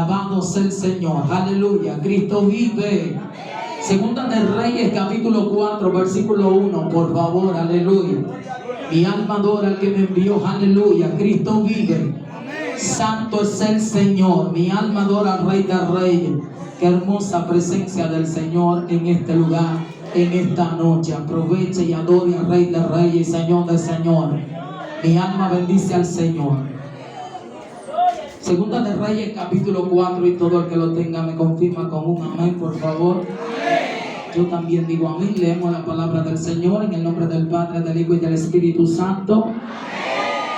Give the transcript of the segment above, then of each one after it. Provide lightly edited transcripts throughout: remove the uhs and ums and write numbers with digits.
Alabado sea el Señor. Aleluya. Cristo vive. Segunda de Reyes, capítulo 4, versículo 1. Por favor, aleluya. Mi alma adora al que me envió. Aleluya. Cristo vive. Santo es el Señor. Mi alma adora al Rey de Reyes. Qué hermosa presencia del Señor en este lugar, en esta noche. Aproveche y adore al Rey de Reyes y Señor de Señores. Mi alma bendice al Señor. Segunda de Reyes, capítulo 4, y todo el que lo tenga me confirma con un amén, por favor. Yo también digo amén. Leemos la palabra del Señor en el nombre del Padre, del Hijo y del Espíritu Santo.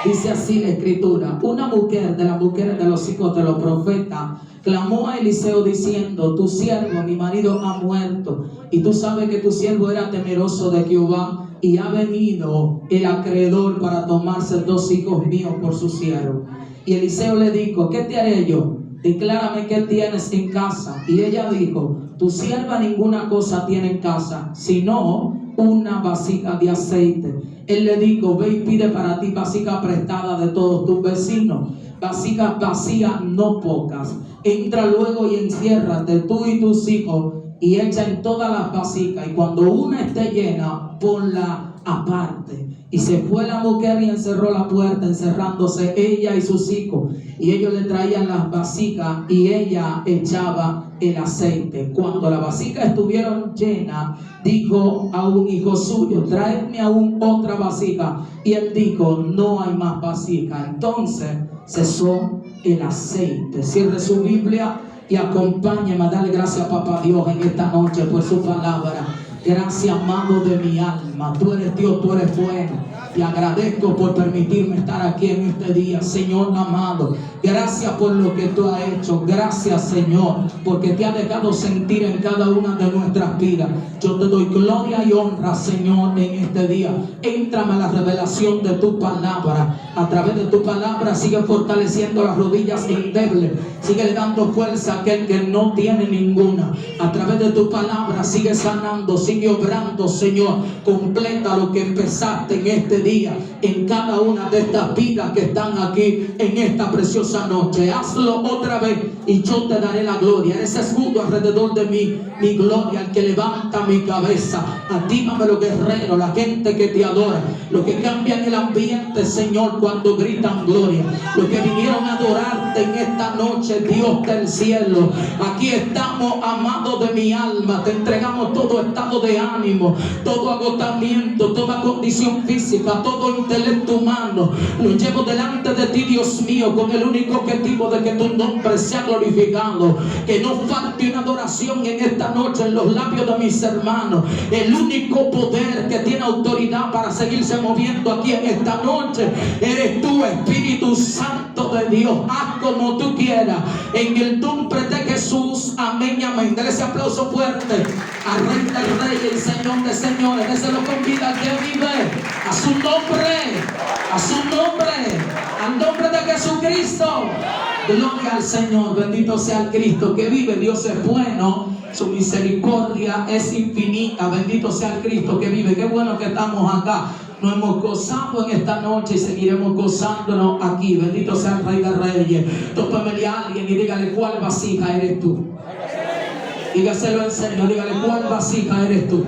Dice así la Escritura: una mujer de las mujeres de los hijos de los profetas clamó a Eliseo diciendo: tu siervo, mi marido, ha muerto, y tú sabes que tu siervo era temeroso de Jehová, y ha venido el acreedor para tomarse 2 hijos míos por su siervo. Y Eliseo le dijo: ¿qué te haré yo? Declárame qué tienes en casa. Y ella dijo: tu sierva ninguna cosa tiene en casa, sino una vasija de aceite. Él le dijo: ve y pide para ti vasija prestada de todos tus vecinos, vasijas vacías, no pocas. Entra luego y enciérrate tú y tus hijos, y echa en todas las vasijas, y cuando una esté llena, ponla aparte. Y se fue la mujer y encerró la puerta, encerrándose ella y sus hijos. Y ellos le traían las vasijas y ella echaba el aceite. Cuando las vasijas estuvieron llenas, dijo a un hijo suyo: tráeme aún otra vasija. Y él dijo: no hay más vasija. Entonces cesó el aceite. Cierre su Biblia y acompáñame a darle gracias a Papá Dios en esta noche por su palabra. Gracias, amado de mi alma. Tú eres Dios, tú eres bueno. Te agradezco por permitirme estar aquí en este día, Señor amado. Gracias por lo que tú has hecho. Gracias, Señor, porque te has dejado sentir en cada una de nuestras vidas. Yo te doy gloria y honra, Señor, en este día. Éntrame a la revelación de tu palabra. A través de tu palabra sigue fortaleciendo las rodillas endebles. Sigue dando fuerza a aquel que no tiene ninguna. A través de tu palabra sigue sanando, sigue obrando, Señor. Completa lo que empezaste en este día, en cada una de estas vidas que están aquí en esta preciosa noche. Hazlo otra vez y yo te daré la gloria. Eres escudo alrededor de mí, mi gloria, el que levanta mi cabeza. Actívame los guerreros, la gente que te adora, los que cambian el ambiente, Señor, cuando gritan gloria, los que vinieron a adorarte en esta noche, Dios del cielo. Aquí estamos, amados de mi alma. Te entregamos todo estado de ánimo, todo agotamiento, toda condición física, todo intelecto humano. Lo llevo delante de ti, Dios mío, con el único objetivo de que tu nombre sea glorificado. Que no falte una adoración en esta noche en los labios de mis hermanos. El único poder que tiene autoridad para seguirse moviendo aquí en esta noche eres tú, Espíritu Santo de Dios. Haz como tú quieras, en el nombre de Jesús. Amén y amén. Dale ese aplauso fuerte al Rey del Rey y Señor de Señores. Déselo con vida que vive. A su nombre, a su nombre, al nombre de Jesucristo. Gloria al Señor. Bendito sea el Cristo que vive. Dios es bueno, su misericordia es infinita. Bendito sea el Cristo que vive. Qué bueno que estamos acá. Nos hemos gozado en esta noche y seguiremos gozándonos aquí. Bendito sea el Rey de Reyes. Tópamele a alguien y dígale: ¿cuál vasija eres tú? Dígaselo en serio, dígale: ¿cuál vasija eres tú?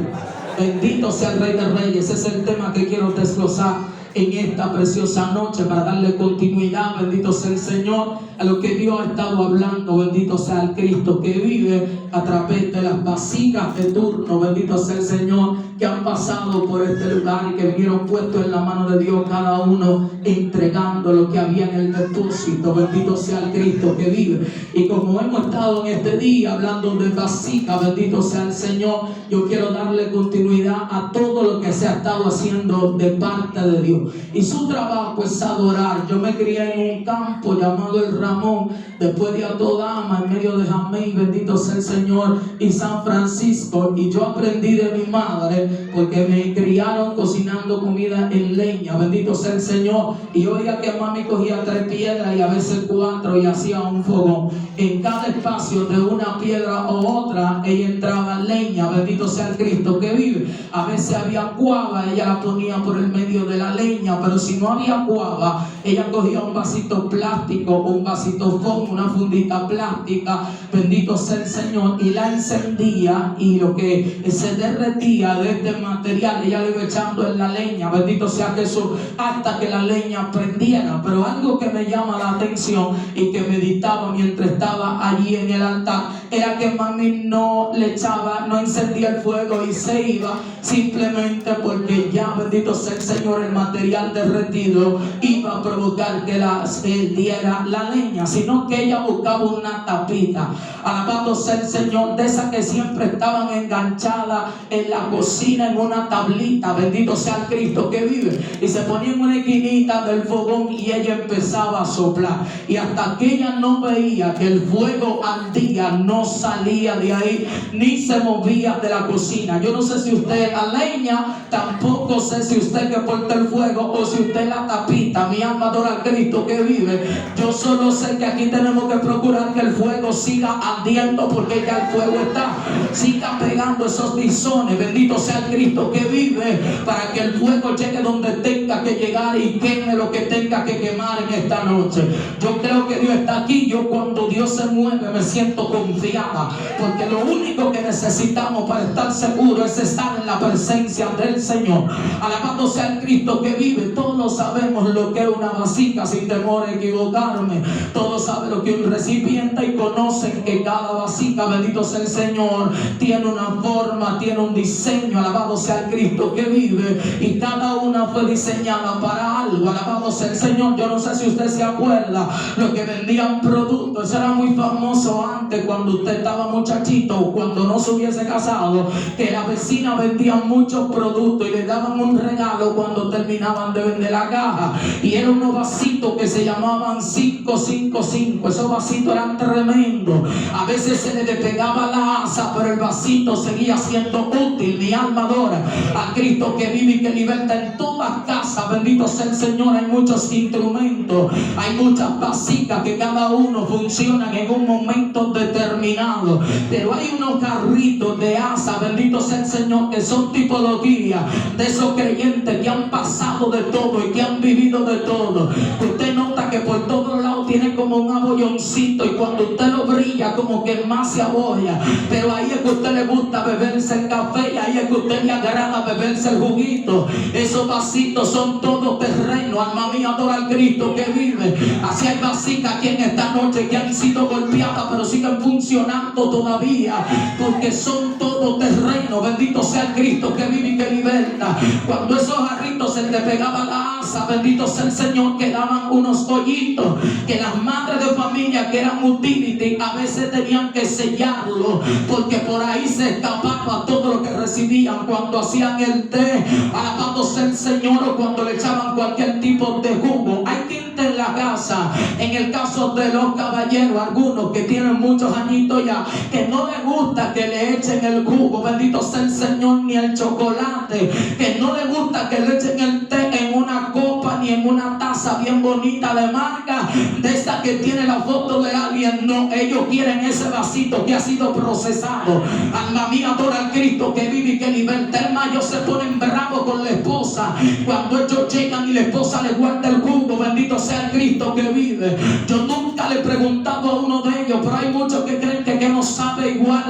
Bendito sea el Rey de Reyes. Ese es el tema que quiero desglosar en esta preciosa noche para darle continuidad. Bendito sea el Señor a lo que Dios ha estado hablando. Bendito sea el Cristo que vive a través de las vasijas de turno. Bendito sea el Señor, que han pasado por este lugar y que vinieron puestos en la mano de Dios, cada uno entregando lo que había en el depósito. Bendito sea el Cristo que vive. Y como hemos estado en este día hablando de vasija, bendito sea el Señor, yo quiero darle continuidad a todo lo que se ha estado haciendo de parte de Dios. Y su trabajo es adorar. Yo me crié en un campo llamado el Ramón, después de Atodama, en medio de Jamey, bendito sea el Señor, y San Francisco. Y yo aprendí de mi madre, porque me criaron cocinando comida en leña. Bendito sea el Señor. Y oiga que mami cogía 3 piedras y a veces 4 y hacía un fogón. En cada espacio de una piedra o otra, ella entraba leña. Bendito sea el Cristo que vive. A veces había cuava, ella la ponía por el medio de la leña. leña, pero si no había cuava, ella cogía un vasito plástico, un vasito foam, una fundita plástica, bendito sea el Señor, y la encendía, y lo que se derretía de este material, ella le iba echando en la leña, bendito sea Jesús, hasta que la leña prendiera. Pero algo que me llama la atención y que meditaba mientras estaba allí en el altar, era que mami no le echaba, no encendía el fuego y se iba, simplemente porque ya, bendito sea el Señor, el material derretido iba a provocar que diera la leña, sino que ella buscaba una tapita, alabado sea el Señor, de esas que siempre estaban enganchadas en la cocina en una tablita, bendito sea el Cristo que vive, y se ponía en una esquinita del fogón y ella empezaba a soplar, y hasta que ella no veía que el fuego ardía, no salía de ahí ni se movía de la cocina. Yo no sé si usted la leña, tampoco sé si usted que porta el fuego o si usted la tapita. Mi alma adora al Cristo que vive. Yo solo sé que aquí tenemos que procurar que el fuego siga ardiendo, porque ya el fuego está, siga pegando esos tizones, bendito sea el Cristo que vive, para que el fuego llegue donde tenga que llegar y queme lo que tenga que quemar en esta noche. Yo creo que Dios está aquí. Yo, cuando Dios se mueve, me siento confiada, porque lo único que necesitamos para estar seguros es estar en la presencia del Señor. Alabado sea el Cristo que vive. Todos sabemos lo que es una vasija, sin temor a equivocarme. Todos saben lo que es un recipiente y conocen que cada vasija, bendito sea el Señor, tiene una forma, tiene un diseño. Alabado sea el Cristo que vive, y cada una fue diseñada para algo. Alabado sea el Señor. Yo no sé si usted se acuerda lo que vendían productos. Eso era muy famoso antes, cuando usted estaba muchachito o cuando no se hubiese casado, que la vecina vendía muchos productos y le daban un regalo cuando terminaban de vender la caja, y eran unos vasitos que se llamaban 555. Esos vasitos eran tremendos. A veces se le despegaba la asa, pero el vasito seguía siendo útil. Mi alma adora a Cristo que vive y que liberta. En todas casas, bendito sea el Señor, hay muchos instrumentos, hay muchas vasijas que cada uno funcionan en un momento determinado, pero hay unos carritos de asa, bendito sea el Señor, que son tipología de esos creyentes que han pasado de todo y que han vivido de todo. Usted nota que por todos lados tiene como un abolloncito, y cuando usted lo brilla, como que más se abolla, pero ahí es que a usted le gusta beberse el café, y ahí es que a usted le agrada beberse el juguito. Esos vasitos son todos terreno. Alma mía, adora al Cristo que vive. Así hay vasijas aquí en esta noche que han sido golpeadas, pero siguen funcionando todavía, porque son todo terreno. Bendito sea el Cristo que vive y que liberta. Cuando esos jarritos se le pegaba la asa, bendito sea el Señor, quedaban unos hoyitos que las madres de familia, que eran utility, a veces tenían que sellarlo, porque por ahí se escapaba todo lo que recibían cuando hacían el té, alabado sea el Señor, o cuando le echaban cualquier tipo de jugo. Hay tinta en la casa. En el caso de los caballeros, algunos que tienen muchos añitos ya, que no les gusta que le echen el jugo, bendito sea el Señor, ni el chocolate, que no les gusta que le echen el té en una copa ni en una taza bien bonita de marca, de esa que tiene la foto de alguien. No, ellos quieren ese vasito que ha sido procesado. Alma mía, adora al Cristo que vive y que liberta. Ellos se ponen bravos con la esposa cuando ellos llegan y la esposa le guarda el jugo. Bendito sea el Cristo que vive. Yo nunca le he preguntado a uno de ellos, pero hay muchos que creen que no sabe igual,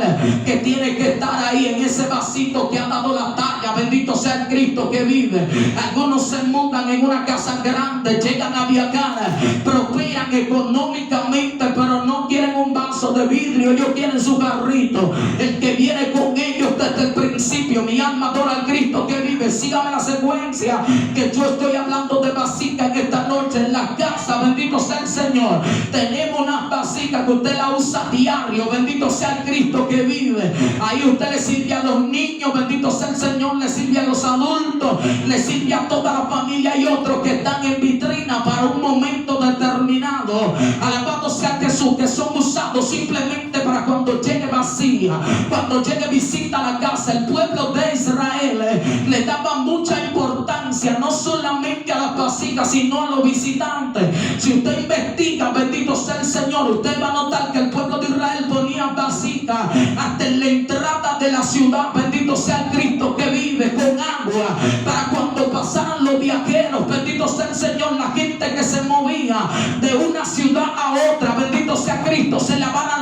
que tiene que estar ahí en ese vasito que ha dado la talla. Bendito sea el Cristo que vive. Algunos se mudan en una casa grande, llegan a viajar, prosperan económicamente, pero no quieren un vaso de vidrio, ellos quieren su garrito. El que viene con ellos desde el principio. Mi alma adora al Cristo que vive. Sígame la secuencia, que yo estoy hablando de vasijas en esta noche. En la casa, bendito sea el Señor, tenemos unas vasijas que usted la usa diario. Bendito sea el Cristo que vive. Ahí usted le sirve a los niños, bendito sea el Señor, le sirve a los adultos, le sirve a toda la familia. Y otros que están en vitrina para un momento determinado, alabado sea Jesús, que son usados simplemente para cuando llegue vacía, cuando llegue visita a la casa. El pueblo de Israel le daba mucha importancia no solamente a las vasijas, sino a los visitantes. Si usted investiga, bendito sea el Señor, usted va a notar que el pueblo de Israel ponía vasijas hasta en la entrada de la ciudad. Bendito sea el Cristo que vive, con agua, para cuando pasaran los viajeros.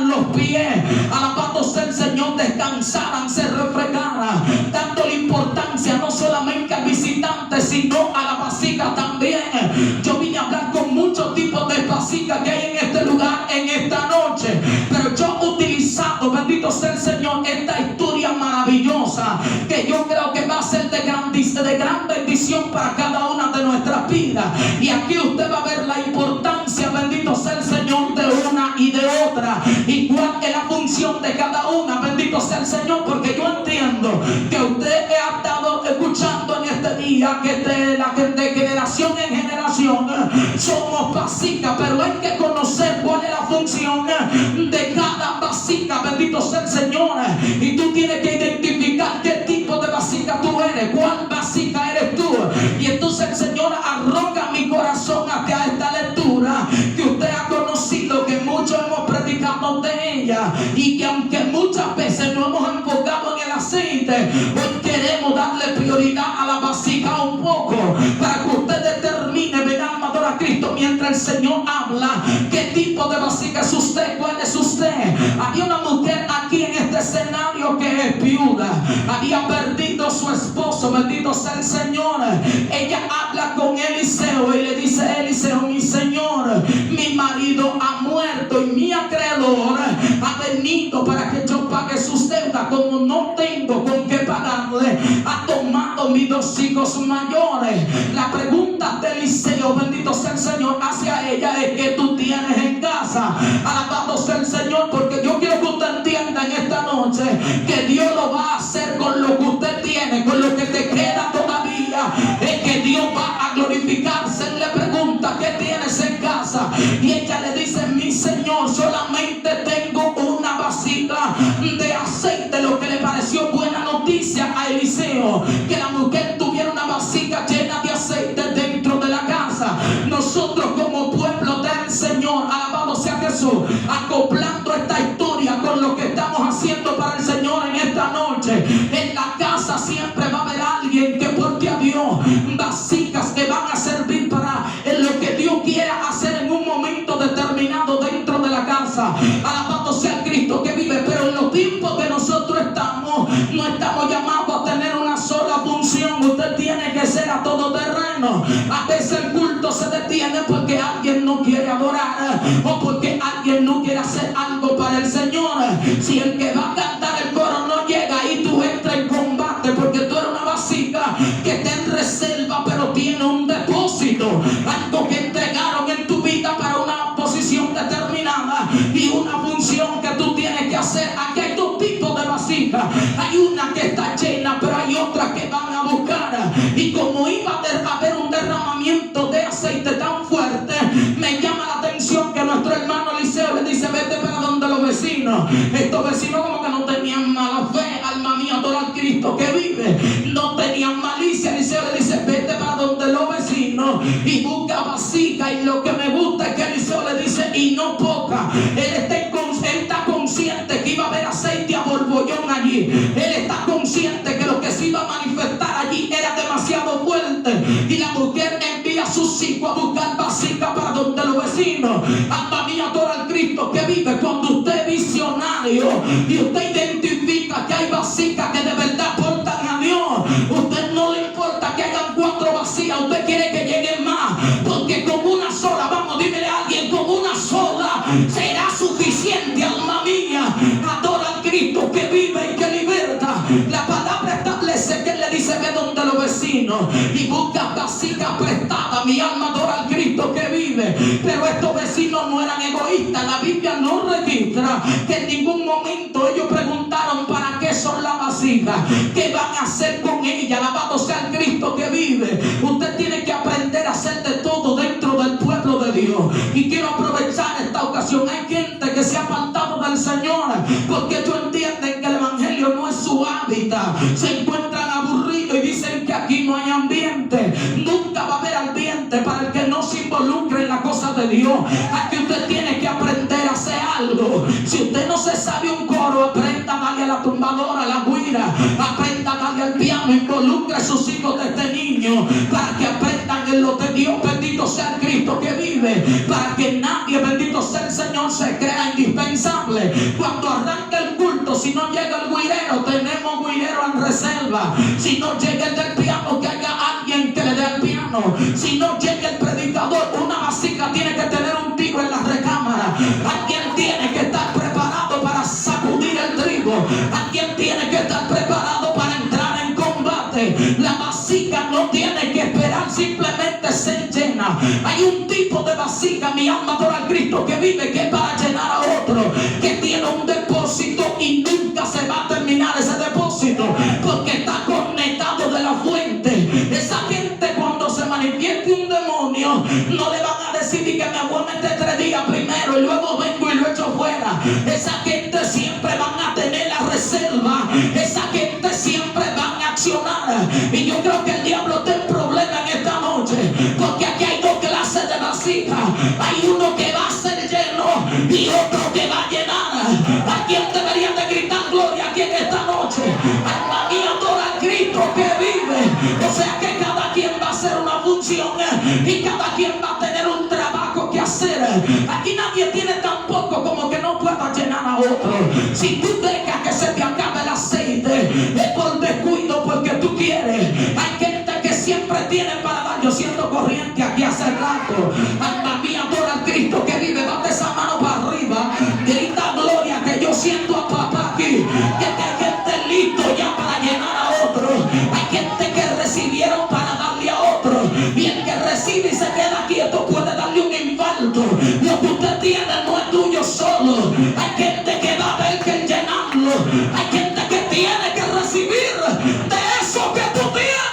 secaran los pies, alabado sea el Señor, descansaran, se refregaran, dándole importancia no solamente al visitante, sino a la vasija también. Yo vine a hablar con muchos tipos de vasijas que hay en este lugar en esta noche, pero yo he utilizado, bendito sea el Señor, esta historia maravillosa que yo creo que va a ser de gran bendición para cada una de nuestras vidas. Y aquí usted va a ver la importancia, bendito sea el Señor, de una y de otra, y cuál es la función de cada una, bendito sea el Señor, porque yo entiendo que usted ha estado escuchando en este día que de generación en generación somos vasijas, pero hay que conocer cuál es la función de cada vasija, bendito sea el Señor, y tú tienes que identificar qué tipo de vasija tú eres, cuál vasija eres tú. Y entonces el Señor arroja mi corazón hacia esta lectura que usted ha conocido, que muchos hemos predicado de ella, y que aunque muchas veces nos hemos enfocado en el aceite, hoy queremos darle prioridad a la vasija un poco, para que usted determine, ven alma, adora a Cristo, mientras el Señor habla, qué tipo de vasija es usted, cuál es usted. Había una mujer aquí en este escenario que es viuda, había perdido su esposo, bendito sea el Señor. Ella habla con Eliseo y le dice: Eliseo, mi Señor, mi marido ha muerto y mi acreedor ha venido para que yo pague sus deudas. Como no tengo con qué pagarle, ha tomado mis dos hijos mayores. La pregunta de Eliseo, bendito sea el Señor, hacia ella es: ¿qué tú tienes en casa? Alabado sea el Señor, porque yo quiero que usted entienda en esta noche que Dios lo va a hacer con lo que usted tiene, con lo que te queda todavía. Es que Dios va a glorificarse. Él le pregunta: ¿qué tienes en casa? Y ella le dice: mi Señor, solamente tengo una vasija de aceite. Lo que le pareció buena noticia a Eliseo, que la mujer tuviera una vasija llena de aceite dentro de la casa. Nosotros como pueblo del Señor, alabado sea Jesús, acoplando esta historia con lo que estamos haciendo para el Señor en esta noche, en la casa siempre va a haber alguien que porte a Dios vasijas que van a servir para lo que Dios quiera hacer en un momento determinado dentro de la casa. Alabado sea Cristo que vive. Pero en los tiempos que nosotros estamos, no estamos llamados a tener una sola función. Usted tiene que ser a todo terreno. A veces el culto se detiene porque alguien no quiere adorar, o porque alguien no quiere hacer algo para el Señor. Si el que va a cantar el coro no llega, y tú entras en combate, porque tú eres una vasija que está en reserva, pero tiene un depósito, algo que entregaron en tu vida para una posición determinada y una función que tú tienes que hacer. Aquí hay dos tipos de vasijas. Hay una que está llena, pero hay otras que van a buscar. Y como iba a haber un derramamiento de aceite tan fuerte, me llama la atención que nuestro hermano Eliseo le dice: vete para donde los vecinos. Estos vecinos como que no tenían mala fe, alma mía, adora al Cristo que vive, no tenían malicia. Eliseo le dice: vete para donde los vecinos y busca vasija. Y lo que me gusta es que Eliseo le dice: y no poca. Él está consciente que iba a haber aceite a borbollón allí. Él está consciente que lo que se iba a manifestar allí era demasiado fuerte. Y la mujer envía a sus hijos a buscar vasija para donde los vecinos. Alma mía, adora al Cristo que vive. Cuando usted es visionario y usted identifica que hay vasijas que de verdad portan a Dios, usted no le importa que hagan 4 vacías, usted quiere que lleguen más, porque con una sola, vamos, dímele a alguien, con una sola será suficiente. Alma mía, adora al Cristo que vive y que liberta. La palabra establece que él le dice: ve donde los vecinos y busca vasijas prestadas. Mi alma adora al Cristo que vive. Pero estos vecinos no eran egoístas. La Biblia no registra que en ningún momento ellos preguntaron: ¿para qué son las vasijas? ¿Qué van a hacer con ellas? Alabado sea el Cristo que vive. Usted tiene que aprender a hacer de todo dentro del pueblo de Dios. Y quiero aprovechar esta ocasión. Hay gente que se ha apartado del Señor porque ellos entienden que el evangelio no es su hábitat. Se encuentran aburridos y dicen que aquí no hay ambiente. Nunca va a haber ambiente para el que no se involucre en la cosa de Dios. Aquí usted tiene que aprender a hacer algo. Si usted no se sabe un coro, aprenda a darle a la tumbadora, a la guira, aprenda a darle al piano, involucre a sus hijos desde niños para que aprendan en lo de Dios. Bendito sea el Cristo que vive, para que nadie, bendito sea el Señor, se crea indispensable. Cuando arranca el culto, si no llega el guirero, tenemos guirero en reserva. Si no llega el del piano, que haya alguien que le dé el piano. Si no llega el predicador, una vasija tiene que tener un tiro en la recámara. Alguien tiene que estar preparado para sacudir el trigo. Alguien tiene que estar preparado para entrar en combate. La vasija no tiene que esperar simplemente ser llena. Hay un tipo de vasija, mi alma adora al Cristo que vive, que es para llenar a otro, que tiene un depósito y nunca se va a terminar ese depósito, porque está conectado de la fuente. Esa gente, cuando se manifieste un demonio, no le van a decir que me voy a meter 3 días primero y luego vengo y lo echo fuera. Esa gente siempre van a tener la reserva. Esa gente siempre van a accionar. Y yo creo que el diablo tiene un problema en esta noche, porque aquí hay 2 clases de vasija. Hay uno que va a ser lleno y otro que va a llenar. ¿A quién debería de gritar gloria aquí en esta noche? Alma mía, adora al Cristo que vive. O sea que cada quien va a hacer una función y cada quien va a tener un trabajo que hacer. Aquí nadie tiene tan poco como que no pueda llenar a otro. Si tú dejas que se te acabe el aceite, es por descuido, porque tú quieres. Hay gente que siempre tiene para dar. Yo siento corriente aquí hace rato. Alma mía, adora al Cristo que vive. Date esa mano para arriba, grita gloria, que yo siento a papá aquí. Que hay gente listo ya para llenar a otro. Hay gente que recibieron para darle a otro, y el que recibe y se queda quieto puede darle un infarto. Lo que usted tiene no es tuyo solo. Hay gente que va a ver que llenarlo. Hay gente que tiene que recibir de eso que tú tienes.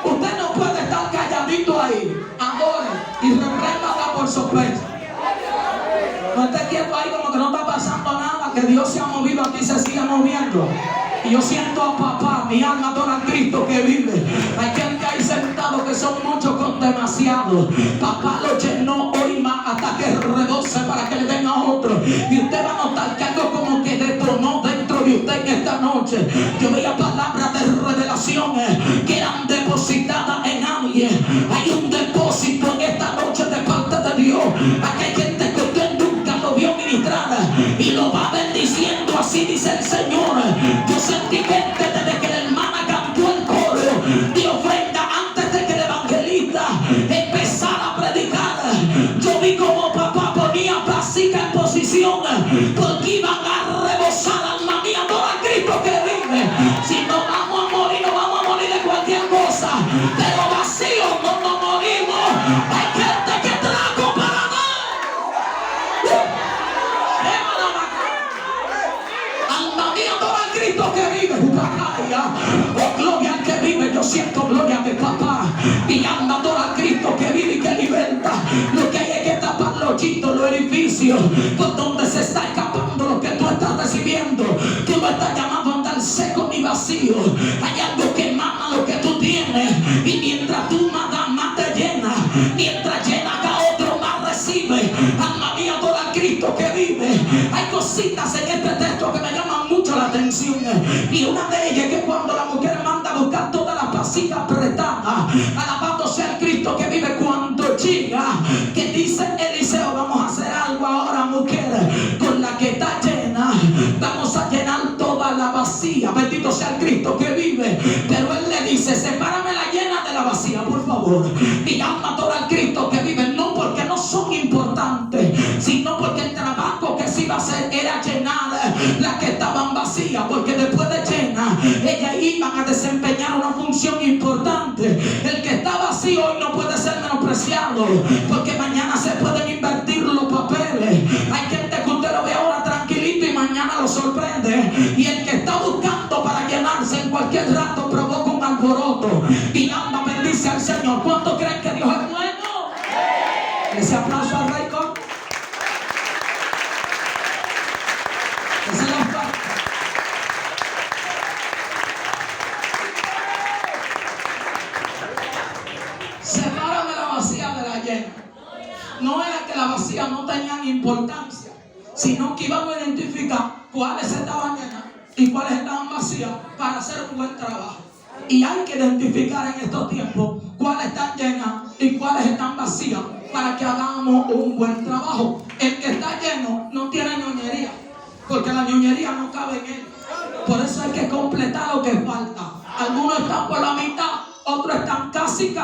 Usted no puede estar calladito ahí. Adore y repréndala por sorpresa. No esté quieto ahí como que no está pasando nada, que Dios se ha movido aquí, se sigue moviendo. Y yo siento a papá, mi alma adora a Cristo que vive. Hay gente ahí sentado que son muchos con demasiado. Papá lo llenó hoy más hasta que rebose para que le den a otro. Y usted va a notar que algo como que detonó dentro de usted en esta noche. Yo veía palabras de revelaciones que eran depositadas en alguien. Hay un depósito en esta noche de parte de Dios. Aquí hay gente que usted nunca lo vio ministrar y lo va bendiciendo. Así dice el Señor. Yo sentí gente desde que la hermana cantó el coro de ofrenda, antes de que el evangelista empezara a predicar. Yo vi como papá ponía vasija en posición, porque iban a rebosar. Alma mía, adora a Cristo que vive. Si no vamos a morir, no vamos a morir de cualquier cosa, pero vacíos no nos morimos. Hay gente que trajo para dar. Alma mía, adora a Cristo que vive. Oh, gloria al que vive. Yo siento gloria de papá. Mi alma adora a Cristo que vive y que liberta. Lo que hay es que tapar los chitos, los edificios por donde se está escapando lo que tú estás recibiendo. Tú no estás llamado a andar seco ni vacío. Hay algo que emana lo que tú tienes, y mientras tú más te llena, mientras llena a otro más recibe. Alma mía, adora a Cristo que vive. Hay cositas en este texto que me llaman mucho la atención, y una de ellas es que cuando la mujer manda a buscar todas las vasijas apretadas, alabado sea el Cristo que vive, cuando llega, que dice Eliseo, vamos a hacer algo ahora, mujer, con la que está llena, vamos a llenar toda la vasija. Bendito sea el Cristo que vive. Pero él le dice, sepárame la llena de la vasija, por favor. Mi alma adora al Cristo que vive, no porque no son importantes, sino porque el trabajo que se iba a hacer era llenar las que estaban vacías, porque después de llena ellas iban a desempeñar una función importante. El que está vacío hoy no puede ser menospreciado, porque mañana se pueden invertir los papeles. Hay gente que usted lo ve ahora tranquilito y mañana lo sorprende, y el que está buscando para llenarse en cualquier rato provoca un alboroto. Mi alma bendice al Señor. ¿Cuántos creen que Dios es bueno? Ese aplauso al Rey con sepárame la vacía de la llena. sino que íbamos a identificar cuáles estaban llenas y cuáles estaban vacías para hacer un buen trabajo. Y hay que identificar en estos tiempos cuáles están llenas y cuáles están vacías para que hagamos un buen trabajo. El que está lleno no tiene ñoñería, porque la ñoñería no cabe en él. Por eso hay que completar lo que falta. Algunos están por la mitad, otros están casi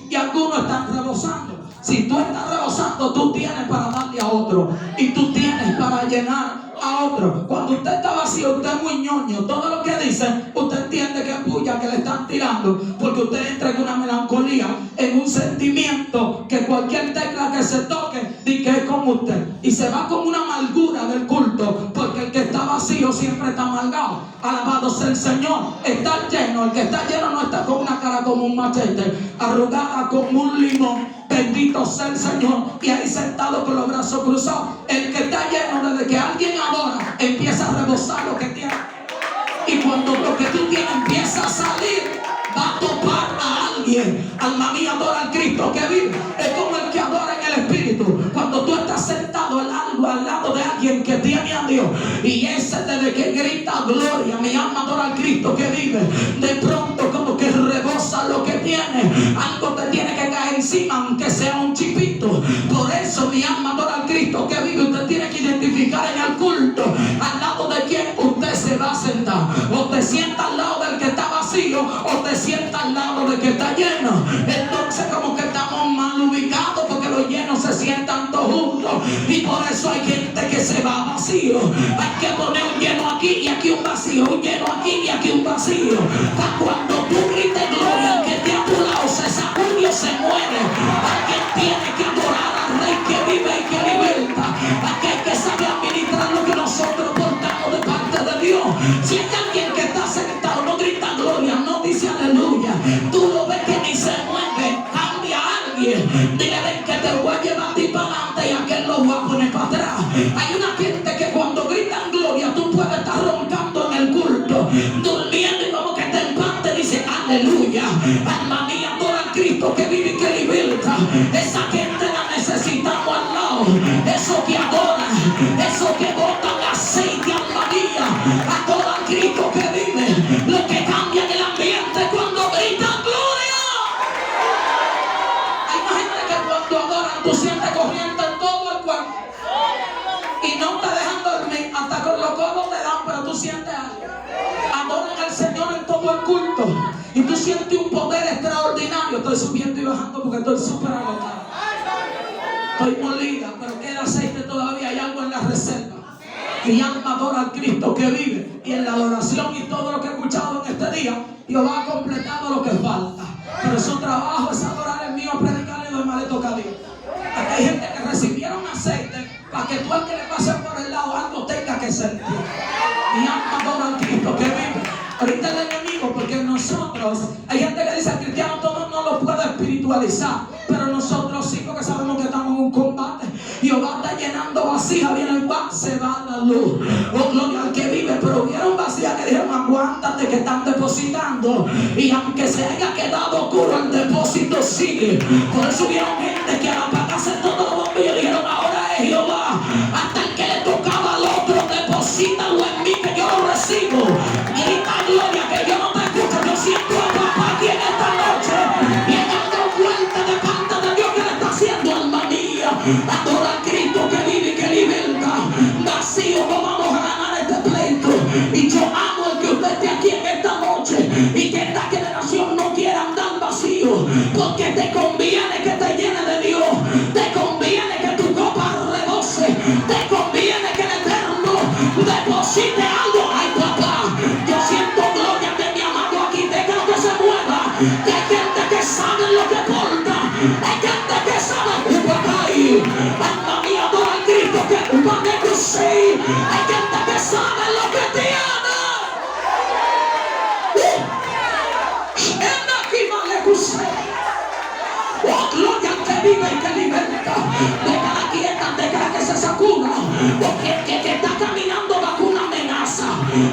y algunos están rebosando. Si tú estás rebosando, tú tienes para darle a otro y tú tienes para llenar a otro. Cuando usted está vacío, usted es muy ñoño. Todo lo que dicen, usted entiende que es bulla que le están tirando, porque usted entra en una melancolía, en un sentimiento que cualquier tecla que se toque, di que es como usted, y se va con una amargura del culto, porque el que está vacío siempre está amargado. Alabado sea el Señor. Está lleno, el que está lleno no está con una cara como un machete, arrugada como un limón. Bendito sea el Señor. Y ahí sentado con los brazos cruzados. El que está lleno, desde que alguien adora, empieza a rebosar lo que tiene. Y cuando lo que tú tienes empieza a salir, va a topar a alguien. Alma mía, adora al Cristo que vive. Es como el que adora en el Espíritu. Cuando tú estás sentado al lado de alguien que tiene a Dios, y ese desde que grita gloria, mi alma adora al Cristo que vive, de pronto como que rebosa lo que tiene. Algo te tiene que caer encima, aunque sea un chipito. Por eso mi alma adora al Cristo que vive. Usted tiene que identificar en el culto al lado de quién usted se va a sentar. O te sienta al lado del que está vacío, o te sienta al lado del que está lleno. Entonces como que estamos mal ubicados, porque los llenos se sientan todos juntos, y por eso hay gente que se va vacío. Hay que poner un lleno aquí y aquí un vacío, un lleno aquí y aquí un vacío. Para cuando tú grites gloria, el que te a tu lado se sacude o se muere. Alguien tiene que adorar al Rey que vive y que liberta. Aquí hay que saber administrar lo que nosotros portamos de parte de Dios. Si hay alguien que está sentado, no grita gloria, no dice aleluya, tú lo ves que ni se mueve, cambia a alguien, dile ven que te voy a llevar a ti para adelante y aquel lo voy a poner para atrás. Hay una gente que cuando gritan gloria, tú puedes estar roncando en el culto, durmiendo, y como que te empate, dice aleluya. Alma mía, adora al Cristo que vive y que liberta. Esa gente la necesitamos al lado. Eso que adoran, eso que botan aceite, alma mía, adora al Cristo que vive. Lo que cambia en el ambiente cuando gritan gloria. Hay más gente que cuando adoran tú sientes corriente en todo el cuerpo y no te dejan dormir, hasta con los codos te dan, pero tú sientes algo. Adoran al Señor en todo el culto y tú sientes un poder extraordinario. Estoy subiendo y bajando porque estoy súper agotado, estoy molida, pero queda aceite todavía, hay algo en la reserva. Mi alma adora al Cristo que vive, y en la adoración y todo lo que he escuchado en este día, Jehová ha completado lo que falta. Pero su trabajo es adorar, el mío predicar, y lo demás le toca a Dios. Aquí hay gente que recibieron aceite para que tú al que le pase por el lado algo tenga que sentir. Mi alma adora al Cristo que vive. Ahorita el enemigo, porque nosotros, hay gente que dice al cristiano todo no lo puede espiritualizar, pero nosotros sí, porque sabemos que estamos en un combate. Jehová está llenando vasijas, viene el pan, se va la luz. Oh, gloria al que vive. Pero vieron vasijas que dijeron aguántate que están depositando, y aunque se haya quedado oscuro el depósito sigue. Por eso vieron gente que al apagarse todos los bombillos dijeron ahora es Jehová. Hasta el que le tocaba al otro, deposítalo en mí que yo lo recibo. Grita gloria que yo no te escucho, yo siento a papá aquí en esta noche y hay algo fuerte de parte de Dios que le está haciendo, alma mía. Adora al Cristo que vive y que liberta. Vacío no vamos a ganar este pleito, y yo amo el que usted esté aquí en esta noche y que esta generación no quiera andar vacío, porque te conviene que te llene de Dios, te conviene que tu copa rebose, te conviene que el Eterno deposite algo. Ay papá, yo siento gloria de mi amado aquí, déjalo que se mueva, que hay gente que sabe lo que porta, hay gente que sabe alma mía, adora al Cristo que va de cruce. Hay gente que sabe lo que tiene. Oh, gloria al que vive y que liberta. Déjala quieta, déjala que se sacuda, porque el que está caminando bajo una amenaza,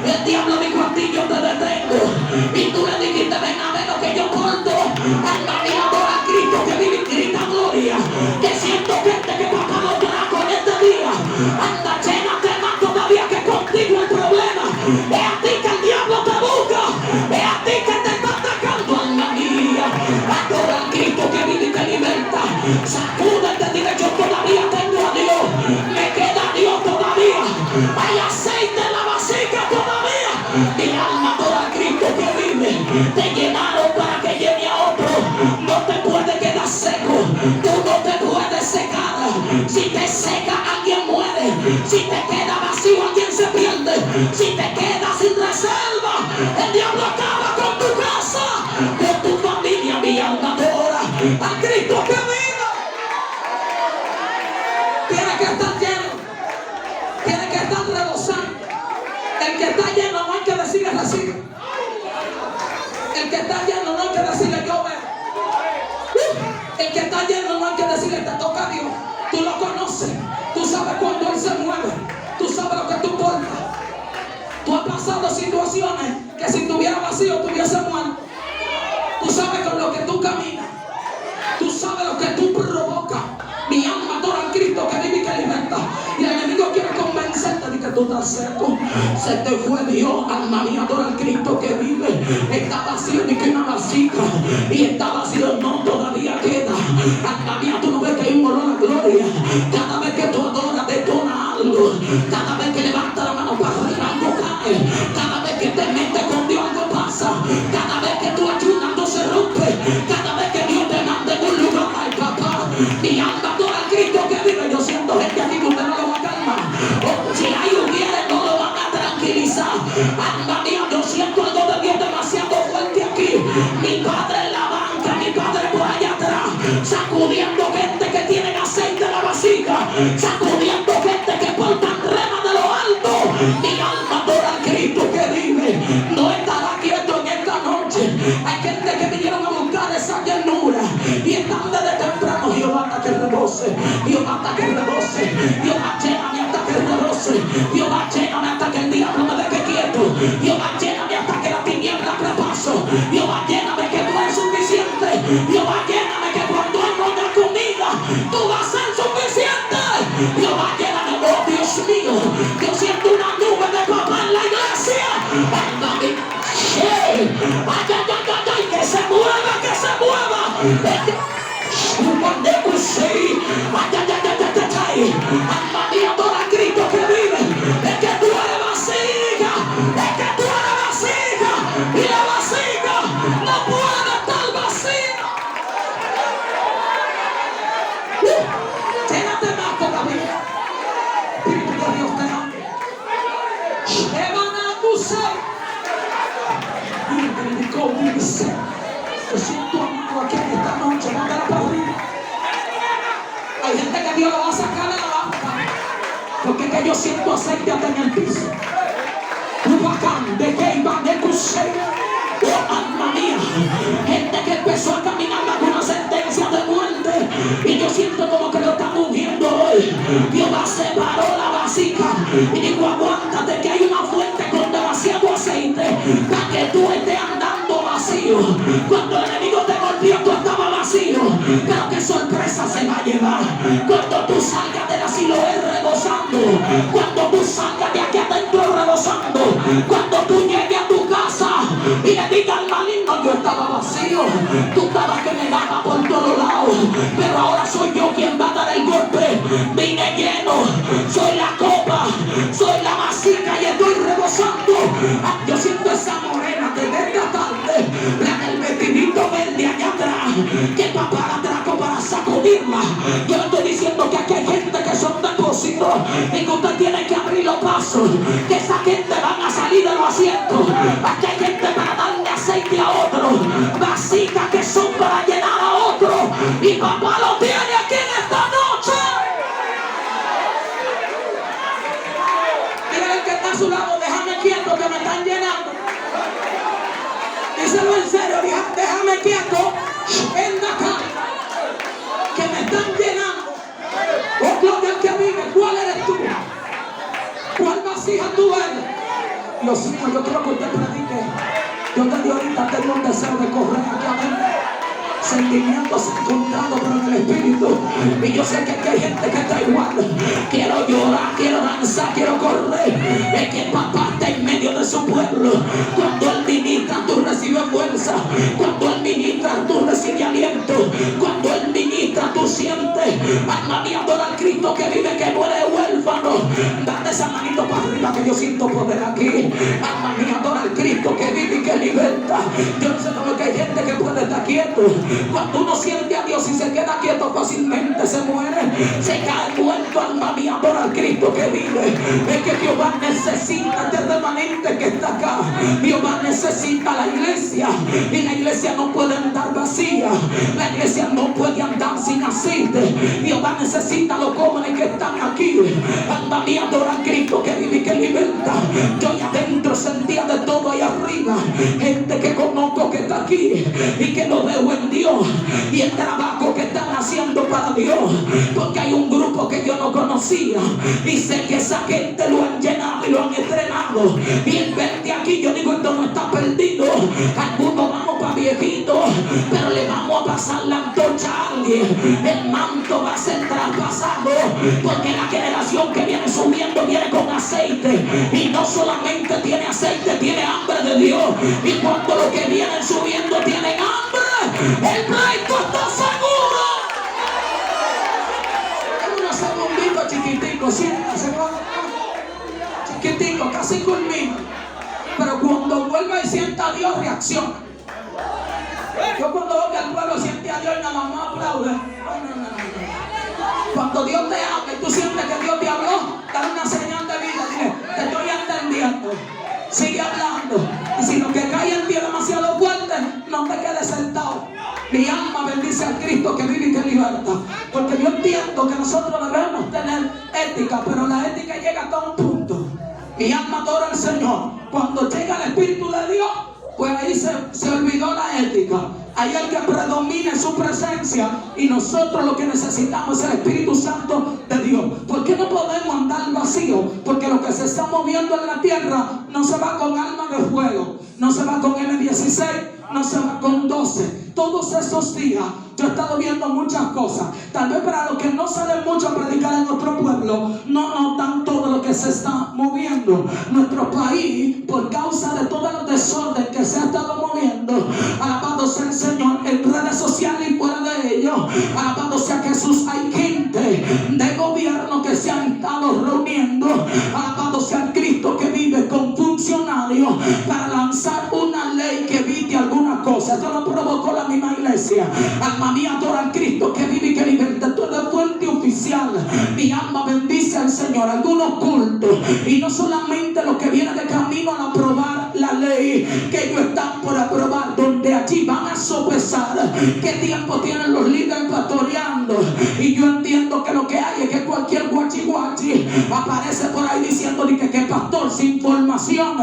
el diablo dijo a ti yo te detengo, y tú le dijiste ven a ver lo que yo porto. Alma mía, adora al Cristo que vive y grita gloria. Que siento gente que papá lo trajo en este día, anda llena Es a ti que el diablo te busca. Es a ti que te está atacando, alma mía. Adora al Cristo que vive y te liberta. Sacúdete, dile: yo todavía tengo a Dios. Me queda Dios todavía. Hay aceite en la vasija todavía. Mi alma adora al Cristo que vive. Te llenaron para que llene a otro. No te puedes quedar seco. Tú no te puedes secar. Si te seca, alguien muere. Si te queda vacío, alguien se pierde. Si te quedas sin reserva, el diablo acaba con tu casa, con tu familia. Mi alma adora al Cristo que vive. Tiene que estar lleno. Tiene que estar rebosando. El que está lleno no hay que decirle recibe. El que está lleno no hay que decirle yo veo. El que está lleno no hay que decirle te toca a Dios. Tú lo conoces. Tú sabes cuando Él se mueve. Tú sabes lo que tú portas. Tú has pasado situaciones que si estuviera vacío tuviese muerto. Tú sabes con lo que tú caminas. Tú sabes lo que tú provocas. Mi alma adora al Cristo que vive y que liberta. Y el enemigo quiere convencerte de que tú estás seco. Se te fue Dios. Alma mía, adora al Cristo que vive. Está vacío ni que una vasija. Y está vacío, no, todavía queda. Alma mía, tú no ves que hay un olor a gloria. Cada vez que tú adoras, detona algo. Cada vez que levantas la mano para arriba, algo cae. Cada vez que te metes con Dios, algo pasa. Cada vez que tú ayunas, no se rompe. Cada vez que Dios te manda en un lugar, ay papá. Mi alma adora al Cristo que vive. Yo siento gente aquí que usted no lo va a calmar. O si ahí hubiera, no lo van a tranquilizar. Alma mía, yo siento algo de Dios demasiado fuerte aquí. Mi padre en la banca, mi padre por allá atrás, sacudiendo gente que tienen aceite en la vasija, sacudiendo gente que portan rema de lo alto. Mi alma adora al Cristo que vive. No estará quieto en esta noche. Hay gente que vinieron a buscar esa llenura y están desde temprano. Jehová, hasta que rebose. Jehová, hasta que rebose. Jehová, lléname hasta que rebose. Jehová, lléname hasta que el diablo me deje quieto. Jehová, lléname hasta que la tiniebla repaso. Jehová, lléname que tú eres suficiente. Jehová, lléname que cuando no haya comida tú vas a ser suficiente. Jehová, lléname, oh Dios mío. Yo siento una nube de papá en la iglesia. Ay, que se mueva, que se mueva. Alma mía, adora a Cristo que vive. Es que tú eres vasija. Es que tú eres vasija. Y la vasija no puede estar vacía. Llénate más todavía. Espíritu de Dios te ama. Te van a acusar. Yo siento algo aquí en esta noche. Mándala para arriba. Hay gente que Dios lo va a sacar de la banca. Porque es que yo siento aceite hasta en el piso. Bacán, de que iban de crucero. Oh, alma mía. Gente que empezó a caminar con una sentencia de muerte. Y yo siento como que lo estamos viendo hoy. Dios separó la vasija. Y digo, aguántate que hay una fuente con demasiado aceite. Para que tú estés andando vacío. Cuando el enemigo te golpeó, tú estabas vacío. Pero qué sorpresa se va a llevar. Cuando tú salgas del asilo rebosando. Cuando tú salgas de aquí adentro rebosando. Cuando tú llegues a tu casa y le digas al maligno, yo estaba vacío. Tú estabas que me daba por todos lados. Pero ahora soy yo quien va a dar el golpe. Vine lleno. Soy la copa. Soy la vasija y estoy rebosando. Yo siento esa morena desde esta tarde. La del vestidito verde allá atrás. Que papá la trajo para sacudirla. Yo le estoy diciendo que aquí hay gente que son depósitos. Y que usted tiene que abrir los pasos. Que esa gente van a salir de los asientos. Aquí hay gente para darle aceite a otro. Vasijas que son para llenar a otro. Y papá lo tiene aquí en esta noche. Dígale al que está a su lado, déjame quieto que me están llenando. Díselo en serio, déjame quieto. Ven acá. Que me están llenando. Oh, gloria al que vive. ¿Cuál eres tú? ¿Cuál vasija tú eres? Dios mío, yo quiero que usted predique. Yo desde ahorita tengo un deseo de correr aquí adentro. Sentimientos encontrados pero en el espíritu. Y yo sé que aquí hay gente que está igual. Quiero llorar, quiero danzar, quiero correr. Es que papá está en medio de pueblo. Cuando Él ministra, tú recibes fuerza. Cuando Él ministra, tú recibes aliento. Cuando Él ministra, tú sientes, alma mía, adora al Cristo que vive, que no eres huérfano. Date esa manito para arriba que yo siento poder aquí. Alma mía, adora al Cristo que vive y que liberta. Yo no sé cómo que hay gente que puede estar quieto. Cuando uno siente a Dios y se queda quieto, fácilmente se muere, se cae muerto. Alma mía, adora al Cristo que vive. Es que Jehová necesita este remanente que está acá. Jehová necesita la iglesia, y la iglesia no puede andar vacía. La iglesia no puede andar sin aceite. Jehová necesita los jóvenes que están aquí. Alma mía, adora al Cristo que vive y que liberta. Yo allá adentro sentía de todo ahí arriba. Gente que conozco que está aquí y que lo veo en Dios, y el trabajo que están haciendo para Dios, porque hay un grupo que yo no conocía y sé que esa gente lo han llenado y lo han entrenado. Y el verte aquí, yo digo, esto no está perdido. Algunos vamos para viejitos, pero le vamos a pasar la antorcha a alguien. El manto va a ser traspasado, porque la generación que viene subiendo viene con aceite, y no solamente tiene aceite, tiene hambre de Dios. Y cuando los que vienen subiendo tienen hambre, el pleito está seguro. Es unos segunditos chiquititos, siéntase, chiquitico, casi conmigo. Pero cuando vuelva y sienta a Dios, reacciona. Yo cuando veo que el pueblo siente a Dios y nada más aplaude. No. Cuando Dios te habla y tú sientes que Dios te habló, dale una señal de vida. Dile, te estoy entendiendo. Sigue hablando. Y si lo que cae en ti es demasiado fuerte, no te quedes sentado. Mi alma bendice al Cristo que vive y que liberta. Porque yo entiendo que nosotros debemos tener ética, pero la ética llega hasta un punto. Mi alma adora al Señor. Cuando llega el Espíritu de Dios, pues ahí se olvidó la ética. Ahí el que predomina es su presencia, y nosotros lo que necesitamos es el Espíritu Santo de Dios. ¿Por qué no podemos andar vacío? Porque lo que se está moviendo en la tierra no se va con armas de fuego, no se va con M16, no se va con 12. Todos estos días yo he estado viendo muchas cosas. Tal vez para los que no salen mucho a predicar en nuestro pueblo, no notan todo lo que se está moviendo. Nuestro país, por causa de todos los desorden que se ha estado moviendo, alabado sea el Señor, en redes sociales y fuera de ellos, alabado sea Jesús, hay gente de gobierno que se han estado reuniendo, alabado sea el Cristo que vive, con funcionarios para lanzar una ley que evite alguna cosa. Esto lo provocó la misma iglesia. Alma mía, adora al Cristo que vive y que liberta. Esto es de fuente oficial. Mi alma bendice al Señor. Algunos cultos, y no solamente los que vienen de camino a aprobar la ley que ellos están por aprobar, donde allí van a sopesar qué tiempo tienen los líderes pastoreando. Y yo entiendo que lo que hay es que cualquier guachi aparece por ahí diciendo que pastor sin información,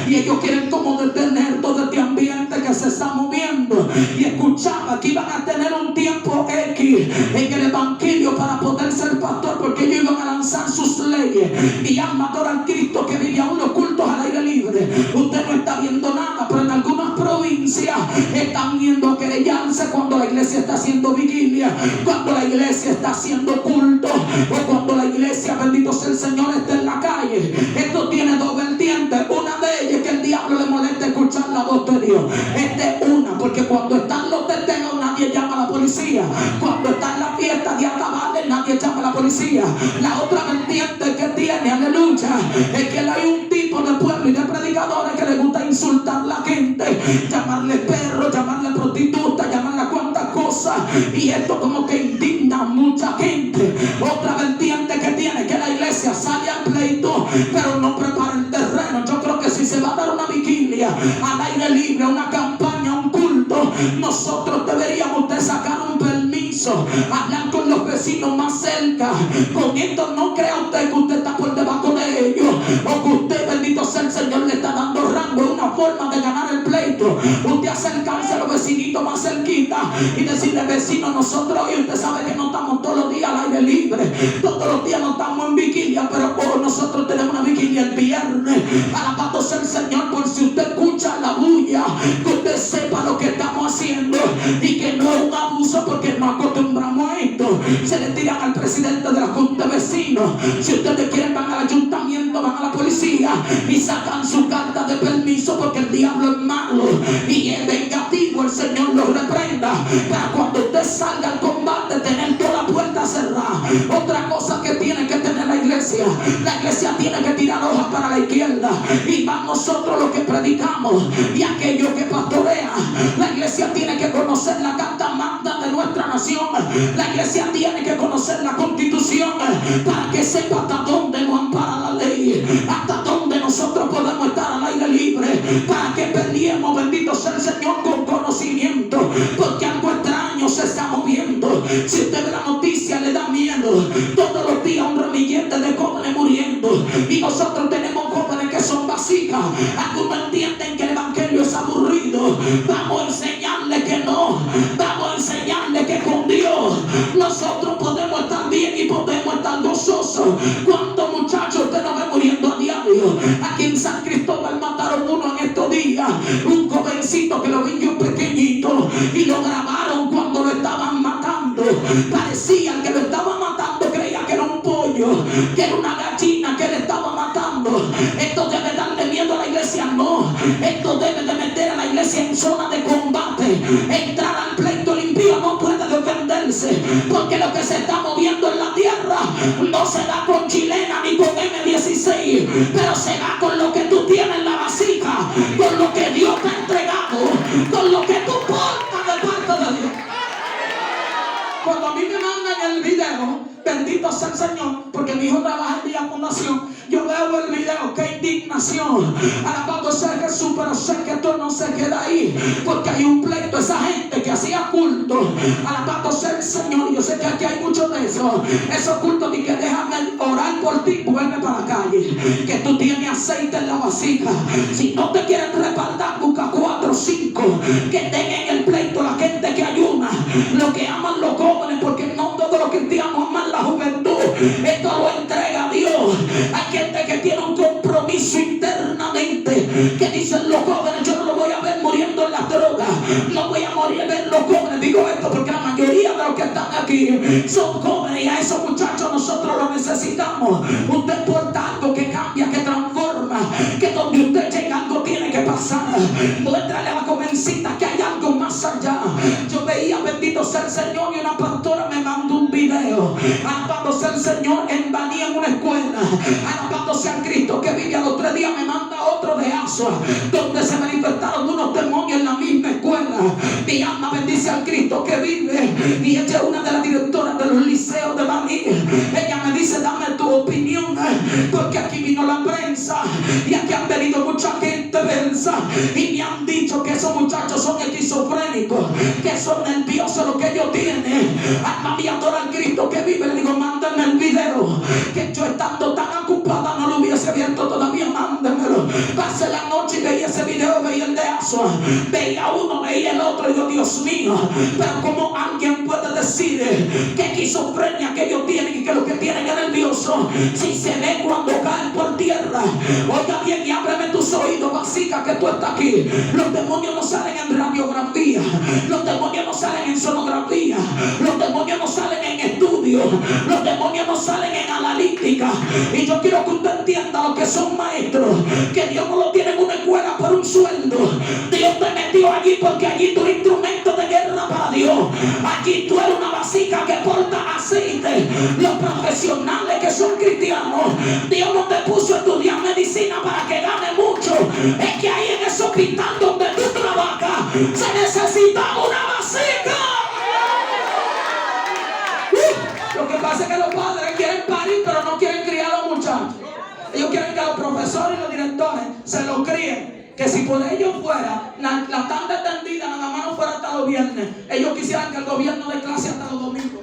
y ellos quieren como detener todo este ambiente que se está moviendo. Y escuchaba que iban a tener un tiempo X en el evangelio para poder ser pastor, porque ellos iban a lanzar sus leyes. Y alma adora al Cristo que vive aún los cultos al aire libre. Usted no está viendo nada, pero en algunas provincias están viendo a querellarse cuando la iglesia está haciendo vigilia, cuando la iglesia está haciendo culto, o cuando la iglesia, bendito sea el Señor, está en la calle. Esto tiene dos vertientes. Una de ellas es que el diablo le molesta escuchar la voz de Dios. Esta es una, porque cuando están los teteos nadie llama a la policía. Cuando está en la fiesta de Acabales nadie llama a la policía. La otra vertiente que tiene, aleluya, es que hay un tipo de pueblo y de predicadores que le gusta insultar a la gente, llamarle perro, llamarle prostituta, llamarle cuantas cosas, y esto como que indigna a mucha gente. Otra vertiente que tiene, que la iglesia sale al pleito, pero no prepara el terreno. Yo creo que si se va a dar una vigilia al aire libre, una campaña, un culto, nosotros deberíamos de sacar un permiso, hablar con los vecinos más cerca. Con esto no crea usted que usted está por debajo de ellos, o que usted, bendito sea el Señor, le está dando rango. Es una forma de ganar el pleito. Usted acercarse a los vecinitos más cerquita y decirle: vecino, nosotros hoy, usted sabe que no estamos todos los días al aire libre, todos los días no estamos en vigilia, pero hoy nosotros tenemos una vigilia el viernes. Alabado sea el Señor. Por si usted escucha la bulla, que usted sepa lo que estamos haciendo y que no es un abuso, porque no acostumbramos a esto. se le tiran al presidente de la junta de vecinos. Si ustedes quieren, van al ayuntamiento, van a la policía y sacan su carta de permiso, porque el diablo es malo y es vengativo. El Señor los reprenda. Para cuando usted salga al combate, tener toda la puerta cerrada. Otra cosa que tiene que tener la iglesia tiene que tirar hojas para la izquierda, y van nosotros los que predicamos y aquellos que pastorean. La iglesia tiene que conocer la carta magna de nuestra nación. La iglesia tiene que conocer la constitución para que sepa hasta dónde nos ampara la ley, hasta dónde nosotros podemos estar al aire libre, para que peleemos, bendito sea el Señor, con conocimiento, porque algo extraño se está moviendo. Si usted ve la noticia, le da miedo. Todos los días un ramillete de jóvenes muriendo, y nosotros tenemos jóvenes que son vasijas. Algunos entienden que el evangelio es aburrido. Vamos a enseñarle que no. Vamos a enseñarle que con Dios nosotros podemos estar bien y podemos estar gozosos. ¿Cuántos muchachos usted no ve muriendo a diario? Aquí en San Cristóbal mataron uno en estos días, un jovencito que lo vi yo pequeñito, y lo grabaron cuando lo estaban matando. Parecía que lo estaba matando, creía que era un pollo, que era una gallina que le estaba matando. Esto debe darle miedo a la iglesia, no. Esto debe de meter a la iglesia en zona de combate. Entrar al pleito, el impío no puede defenderse, porque lo que se está moviendo en la tierra no se da con chilena ni con M16, pero se da con lo que tú tienes en la vasija, con lo que Dios te ha entregado, con lo que tú portas de parte de Dios. Cuando a mí me mandan el video, bendito sea el Señor, porque mi hijo trabaja en Día Fundación, yo veo el video, qué indignación. Alabado sea Jesús, pero sé que esto no se queda ahí, porque hay un pleito. Esa gente que hacía culto, alabado sea el Señor, yo sé que aquí hay muchos de esos cultos de que déjame orar por ti, vuelve para la calle, que tú tienes aceite en la vasija. Si no te quieren respaldar, busca 4 o 5 que tengan el pleito. La gente que ayuna, lo que aman los jóvenes, porque no todos los cristianos aman la juventud. Esto lo entrega a Dios. Hay gente que tiene un compromiso internamente, que dicen los jóvenes, yo no lo voy a ver muriendo en las drogas, no voy a morir ver los jóvenes. Digo esto porque la mayoría de los que están aquí son jóvenes, y a esos muchachos nosotros los necesitamos. Usted porta algo que cambia, que transforma, que donde usted llega algo tiene que pasar. Muéstrale a la jovencita que hay algo más allá. Yo veía, bendito sea el Señor, y una pastora me mandó un video, alabado sea el Señor, en Baní, en una escuela, alabado sea Cristo que vive. A los 3 días me manda otro de Asua, donde se manifestaron unos demonios en la misma escuela. Mi alma bendice al Cristo que vive, y ella es una de las directoras de los liceos de Baní. Ella me dice, dame tu opinión, porque aquí vino la prensa y aquí han venido mucha gente densa, y me han dicho que esos muchachos son esquizofrénicos, que son nerviosos lo que ellos tienen. Alma mía, adora al Cristo que vive. Le digo, mándame el video, que yo estando tan ocupada no lo hubiese abierto todavía. Mándamelo. Pasé la noche y veía ese video, veía el de Asua, veía uno, veía el otro, y digo, Dios mío, pero como alguien puede decir que esquizofrenia que ellos tienen y que lo que tienen es nervioso, si se ve cuando caen por tierra. Oiga bien y ábreme tus oídos, vasija, que tú estás aquí. Los demonios no salen en radiografía, los demonios no salen en sonografía, los demonios no salen en estudio, los demonios no salen en analítica. Y yo quiero que usted entienda, los que son maestros, que Dios no lo tiene en una escuela por un sueldo. Dios te metió allí porque allí tú eres instrumento de guerra para Dios. Allí tú eres una vasija que porta aceite. Los profesionales que son cristianos, Dios no te puso a estudiar medicina para que gane mucho. Es que ahí en ese hospital donde tú trabajas se necesita una vasija. Lo que pasa es que los padres quieren parir, pero no quieren criar a los muchachos. Ellos quieren que los profesores y los directores se los críen. Que si por ellos fuera, la tanda extendida nada más no fuera hasta los viernes. Ellos quisieran que el gobierno dé clase hasta los domingos.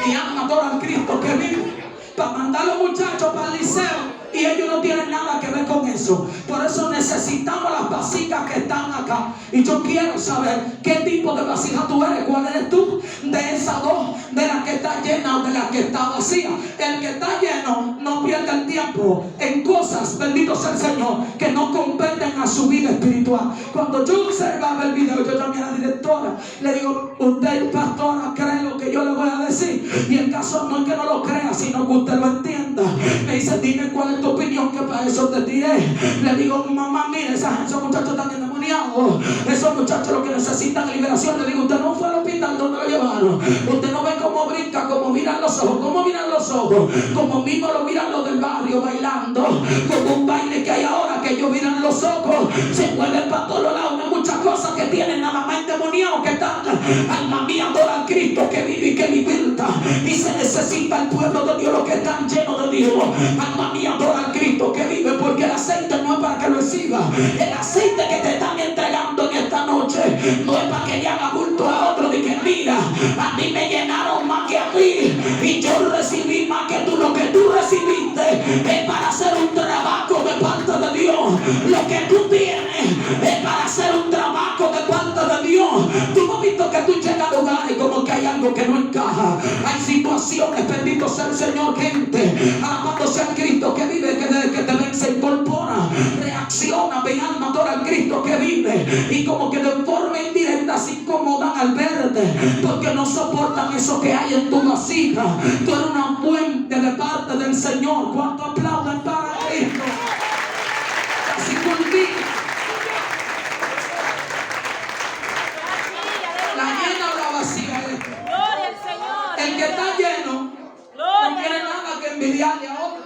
Y aman a todo al Cristo que vive, para mandar a los muchachos para el liceo y y ellos no tienen nada que ver con eso. Por eso necesitamos las vasijas que están acá. Y yo quiero saber qué tipo de vasija tú eres. ¿Cuál eres tú? De esas dos, de la que está llena o de la que está vacía. El que está lleno no pierde el tiempo en cosas, bendito sea el Señor, que no competen a su vida espiritual. Cuando yo observaba el video, yo llamé a la directora, le digo, usted, pastora, cree lo que yo le voy a decir. Y el caso no es que no lo crea, sino que usted lo entienda. Me dice, dime cuál es tu opinión, que para eso te diré. Le digo, mamá, mire, esos muchachos están endemoniados. Esos muchachos lo que necesitan es liberación. Le digo, usted no fue al hospital donde lo llevaron. Usted no ve cómo brinca, cómo miran los ojos. ¿Cómo miran los ojos? Como mismo lo miran los del barrio bailando. Como un baile que hay ahora, que ellos miran los ojos, se mueven para todos lados. No hay muchas cosas que tienen nada más endemoniados que están. Alma mía, adora al Cristo que vive y que liberta. Y se necesita el pueblo de Dios, los que están llenos de Dios. Alma mía, adora al Cristo que vive, porque el aceite no es para que lo exhiba. El aceite que te están entregando en esta noche no es para que le haga culto a otro de que mira, a mí me llenaron más que a ti y yo recibí más que tú. Lo que tú recibiste es para hacer un trabajo de parte de Dios. Lo que tú tienes es para hacer un trabajo de parte de Dios. Tú no has visto que tú llegas a lugares como que hay algo que no encaja. Hay situaciones, bendito sea el Señor, gente alabándose al Cristo que vive, que desde que te ven se incorpora, reacciona, ve alma, adora al Cristo que vive, y como que de forma indirecta se incomodan al verte, porque no soportan eso que hay en tu vasija. Tú eres una fuente de parte del Señor. ¿Cuánto aplauden para Cristo? Así cultiva. La llena o la vacía es. Gloria al Señor. El que está lleno no tiene nada que envidiarle a otro,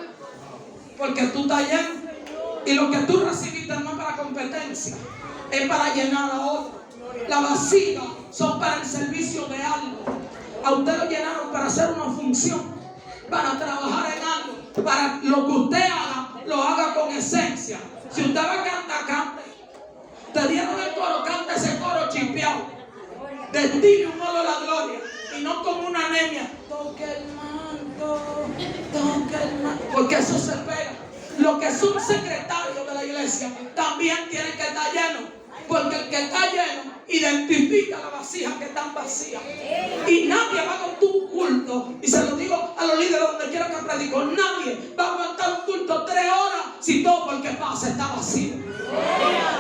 porque tú estás lleno. Y lo que tú recibiste no es para competencia, es para llenar a otro. Las vasijas son para el servicio de algo. A usted lo llenaron para hacer una función, para trabajar en algo, para lo que usted haga, lo haga con esencia. Si usted va a cantar, cante. Te dieron el coro, canta ese coro chipeado. Destine un modo la gloria y no como una anemia. Toque el manto, toque el manto, porque eso se pega. Lo que es un secretario de la iglesia también tiene que estar lleno, porque el que está lleno identifica la vasija que están vacías. Y nadie va con tu culto, y se lo digo a los líderes donde quiera que predico, nadie va a aguantar un culto 3 horas si todo el que pasa está vacío.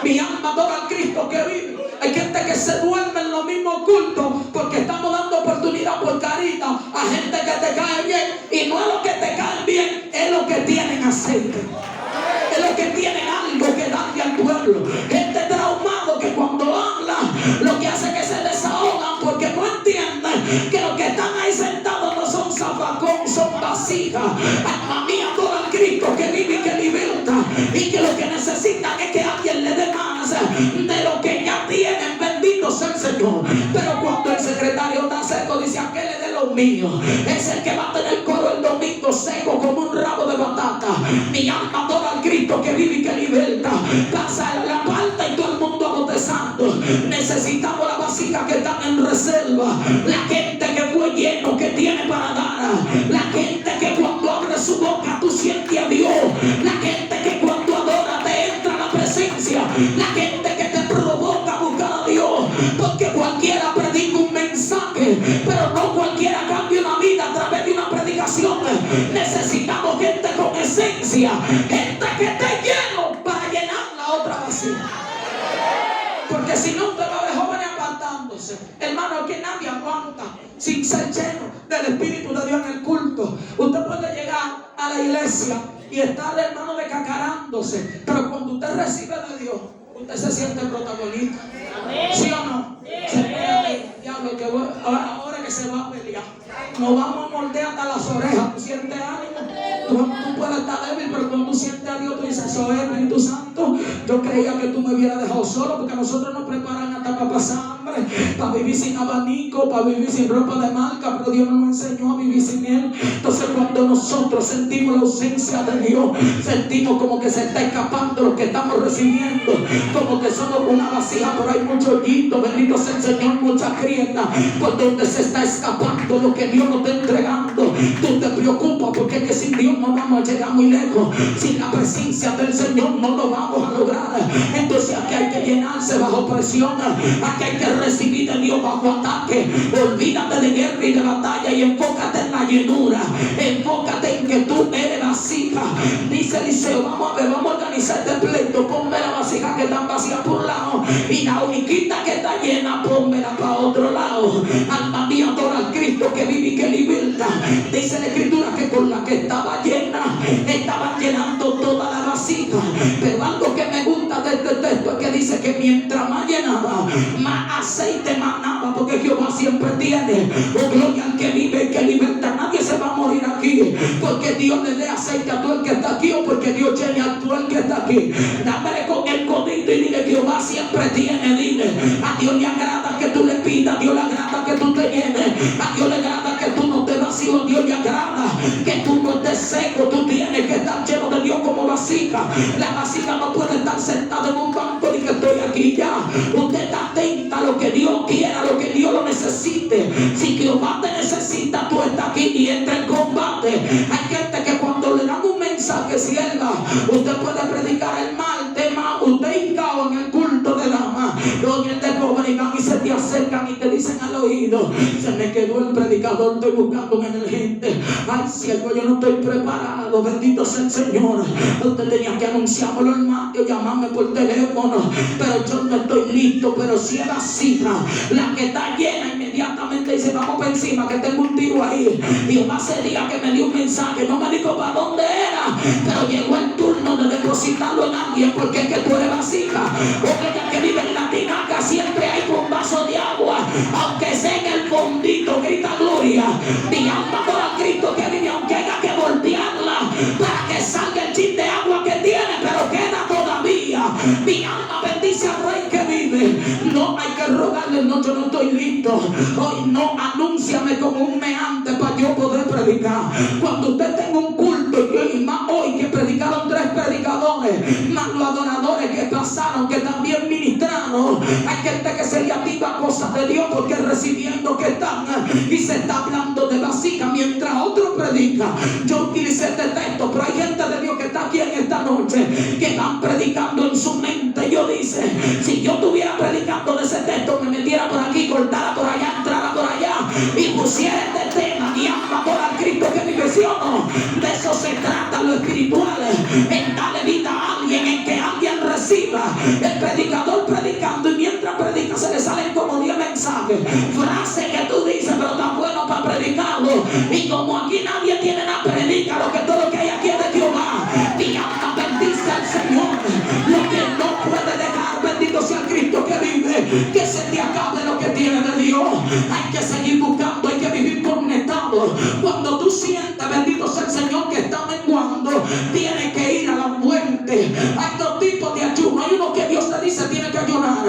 Mi alma adora al Cristo que vive. Hay gente que se duerme en los mismos cultos porque estamos dando oportunidad por carita a gente que te cae bien, y no es lo que te cae bien, es lo que tienen aceite, es lo que tienen algo que darle al pueblo. Gente traumado que cuando habla lo que hace es que se desahogan porque no entienden que los que están ahí sentados no son zafacón, son vasijas. Alma mía, adora al Cristo que vive y que liberta, y que lo que necesitan es que alguien le dé más de lo que ya tienen. Bendito sea el Señor. Pero cuando el secretario está seco, dice: ¿a qué le dé lo mío? Es el que va a tener coro el domingo seco como un rabo de batata. Mi alma adora al Cristo que vive y que liberta. Pasa la parte y todo el mundo botezando. Necesitamos la vasija que están en reserva, la gente que fue lleno, que tiene para dar, la gente que cuando abre su boca tú sientes a Dios, la gente que cuando adora te entra la presencia, la gente que te provoca a buscar a Dios, porque cualquiera predica un mensaje, pero no cualquiera cambia una vida a través de una predicación. Necesitamos gente con esencia, gente que esté lleno para llenar la otra vacía. Porque si no, usted va a ver jóvenes apartándose. Hermano, es que nadie aguanta sin ser lleno del Espíritu de Dios en el culto. Usted puede llegar a la iglesia y estar, hermano, decacarándose, pero cuando usted recibe de Dios, usted se siente protagonista. ¿Sí o no? Se puede, diablo, que ahora que se va a pelear, nos vamos a moldear hasta las orejas. Tú sientes ánimo. Tú puedes estar débil, pero cuando tú sientes a Dios, tú dices: soy Espíritu Santo. Yo creía que tú me hubieras dejado solo, porque nosotros nos preparan hasta para pasar hambre, para vivir sin abanico, para vivir sin ropa de marca, pero Dios nos enseñó a vivir sin Él. Entonces cuando nosotros sentimos la ausencia de Dios, sentimos como que se está escapando lo que estamos recibiendo, como que somos una vasija, pero hay mucho hoyito, bendito sea el Señor, mucha grieta por donde se está escapando lo que Dios nos está entregando. Tú te preocupas porque es que sin Dios no vamos a llegar muy lejos. sin la presencia del Señor no lo vamos a lograr. Entonces aquí hay que llenarse bajo presión, aquí hay que recibir de Dios bajo ataque. Olvídate de guerra y de batalla y enfócate en la llenura, enfócate en que tú eres vasija. Dice Eliseo, vamos a ver, vamos a organizar este pleito, ponme la vasija que está vacía por un lado y la uniquita que está llena, pónmela para otro lado. Alma mía, adora al Cristo que vive y que liberta. Dice la Escritura que con la que estaba llena, estaban llenando toda la vasija. Pero algo que me gusta de este texto es que dice que mientras más llenaba, más aceite manaba, porque Jehová siempre tiene, oh gloria al que vive y que liberta. Nadie se va a morir aquí porque Dios le dé aceite a todo el que está aquí, o porque Dios llene a todo el que está aquí. Dámele con el codito y dile: Jehová siempre tiene. Dile: a Dios le agrada que tú le pidas, a Dios le agrada que tú te llenes, a Dios le agrada que tú no te vacíes, a Dios le agrada que tú no estés seco. Tú tienes que estar lleno de Dios como vasija. La vasija no puede estar sentada en un banco ni que estoy aquí ya. Usted está atenta a lo que Dios quiera, a lo que Dios lo necesite. Si Jehová te necesita, tú estás aquí y entra en combate. Hay gente que cuando le dan un mensaje, sierva, usted puede predicar el mal tema, usted hincado en el culto de dama, los dientes jóvenes y van y se te acercan y te dicen al oído: se me quedó el predicador, estoy buscando un emergente. Ay, siervo, yo no estoy preparado, bendito sea el Señor. Usted tenía que anunciármelo en Mateo, llamarme por teléfono, pero yo no estoy listo. Pero si es vasija, la que está llena, inmediatamente dice: vamos por encima que tengo un tiro ahí. Y más ese día que me dio un mensaje, no me dijo para dónde era, pero llegó el turno de depositarlo en alguien, porque es que tú eres vasija. Porque ya que vive en la tinaca siempre hay un vaso de agua, aunque sea en el fondito, grita gloria. Mi alma adora a Cristo que vive, aunque haya que voltearla para que salga el chin de agua que tiene, pero queda todavía. Mi alma bendice al Rey que vive. No hay que rogarle: no, yo no estoy listo. Hoy no, anúnciame como un meante para yo poder predicar. Cuando usted tenga un culto, y más hoy que predicaron 3 predicadores, más los adoradores que pasaron, que también ministraron, hay gente que se le activa cosas de Dios porque recibiendo que están, y se está hablando de vasija mientras otro predica. Yo utilicé este texto, pero hay gente de Dios que está aquí en esta noche que van predicando en su mente. Yo dice: si yo estuviera predicando de ese texto, me metiera por aquí, cortara por allá, entrara por allá y pusiera este tema: mi alma adora al Cristo que vive. ¿Sí o no? De eso se trata lo espiritual, en darle vida a alguien, en que alguien reciba. El predicador predicando, y mientras predica se le salen como 10 mensajes, frases que tú dices, pero tan bueno para predicarlo. Y como aquí nadie tiene nada, predica lo que todo lo que hay aquí es de Jehová. Mi alma bendice al Señor. Lo que no puede dejar, bendito sea el Cristo que vive, que se te acabe lo que tiene de Dios. Hay que seguir buscando, hay que vivir conectado. Cuando tú sientas, bendito sea el Señor, que está menguando, tienes que ir a la fuente. Hay 2 tipos de ayuno. Hay uno que Dios te dice: tienes que ayunar,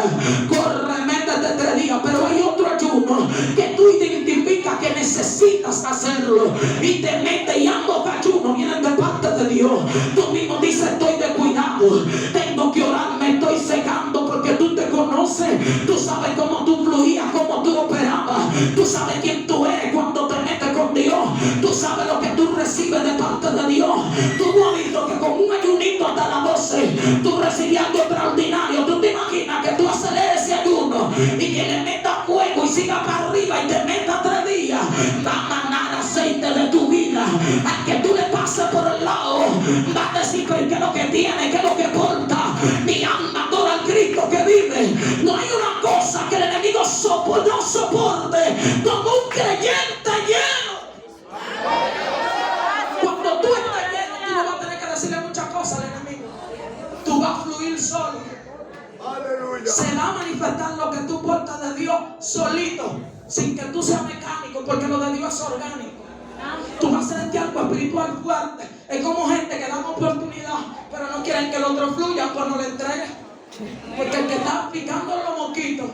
corre, métete 3 días. Pero hay otro ayuno que tú identificas que necesitas hacerlo y te metes, y ambos ayunos vienen de parte de Dios. Tú mismo dices: estoy descuidado, tengo que orar, me estoy secando, porque tú te conoces, tú sabes cómo tú fluías, cómo tú operabas, tú sabes quién tú eres cuando te metes con Dios, tú sabes lo que tú recibes de parte de Dios. Tú no has visto que con un ayunito hasta las 12 tú recibías algo extraordinario. Tú te imaginas que tú aceleres ese ayuno y que le metas fuego y sigas para arriba y te metas 3 días. Va a manar aceite de tu vida. Al que tú le pases por el lado, va a decir: ¿qué es lo que tiene? ¿Qué es lo que porta? Mi alma adora al Cristo que vive. No hay una cosa que el enemigo no soporte como un creyente lleno. Cuando tú estás lleno, tú no vas a tener que decirle muchas cosas al enemigo. Tú vas a fluir solo. Aleluya. Se va a manifestar lo que tú portas de Dios solito, sin que tú seas mecánico, porque lo de Dios es orgánico. Tú vas a sentir algo espiritual fuerte. Es como gente que da una oportunidad, pero no quieren que el otro fluya cuando le entregue. Porque el que está picando los mosquitos,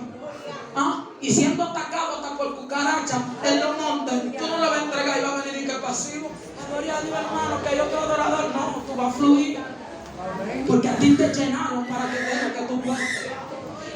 y siendo atacado hasta por cucaracha en los montes, tú no le vas a entregar y va a venir y que pasivo. Gloria a Dios, hermano, que hay otro adorador. No, tú vas a fluir. Porque a ti te llenaron para que des lo que tú puedes.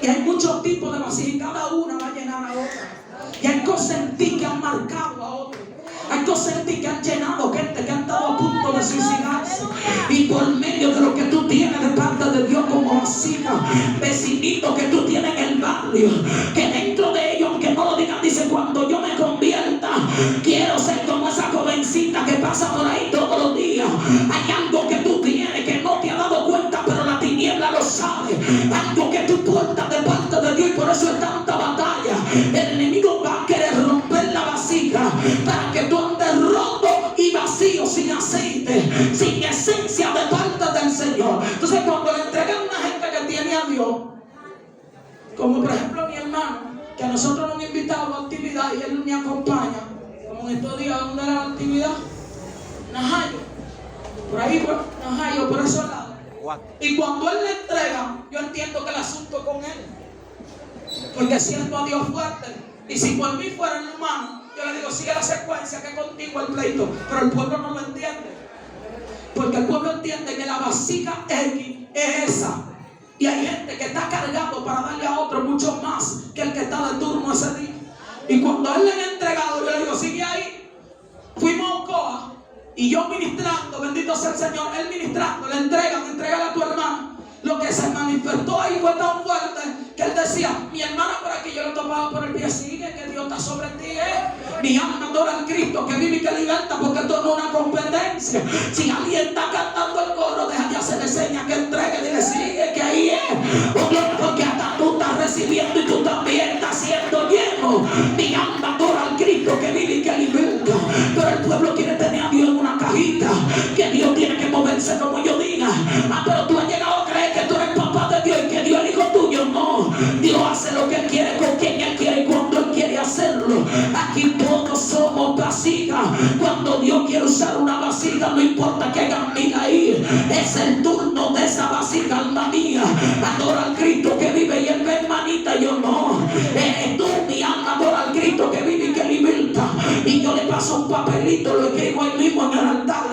Y hay muchos tipos de vasijas, y cada una va a llenar a otra. Y hay cosas en ti que han marcado a otros. Hay cosas en ti que han llenado gente que han estado a punto de suicidarse. Y por medio de lo que tú tienes de parte de Dios como vasija, vecinito que tú tienes en el barrio, que dentro de ellos, aunque no lo digan, dice: cuando yo me convierta, quiero ser como esa jovencita que pasa por ahí todos los días. Hay algo que tú tienes que no te has dado cuenta, pero la tiniebla lo sabe. Algo que tú portas de parte de Dios, y por eso es tanta batalla. El enemigo va a querer romper la vasija para que tú andes roto y vacío, sin aceite, sin esencia de parte del Señor. Entonces, cuando le entregan a una gente que tiene a Dios, como por ejemplo mi hermano, que a nosotros nos han invitado a actividad y él me acompaña, como en estos días. ¿Dónde era la actividad? Najayo, por ahí, por Najayo, por esos lados. Y cuando él le entrega, yo entiendo que el asunto es con él, porque siento a Dios fuerte. Y si por mí fuera el humano, yo le digo: sigue la secuencia, que contigo el pleito. Pero el pueblo no lo entiende, porque el pueblo entiende que la vasija X es esa. Y hay gente que está cargando para darle a otro mucho más que el que está de turno ese día. Y cuando él le ha entregado, yo le digo: sigue ahí. Fuimos a Ocoa y yo ministrando, bendito sea el Señor, él ministrando, le entregan a tu hermano. Lo que se manifestó ahí fue tan fuerte que él decía: mi hermana por aquí, yo lo topaba por el pie: sigue, que Dios está sobre ti. Mi alma adora al Cristo que vive y que liberta, porque esto no es una competencia. Si alguien está cantando el coro, deja de hacerle señas que entregue, dile: sigue, que ahí es. Porque hasta tú estás recibiendo y tú también estás siendo lleno. Mi alma adora al Cristo que vive y que liberta. Pero el pueblo quiere tener a Dios en una cajita, que Dios tiene que moverse como yo diga. Pero tú has llegado a creer que tú eres papá de Dios y que Dios es hijo tuyo. No, Dios hace lo que Él quiere, con quien Él quiere y cuando Él quiere hacerlo. Aquí todos somos vasijas. Cuando Dios quiere usar una vasija, no importa que hagan mil ahí, es el turno de esa vasija, alma mía. Adora al Cristo que vive y Él ve, hermanita, yo no. Tú, mi alma, adora al Cristo que vive y que liberta. Y yo le paso un papelito, lo escribo ahí mismo en el altar.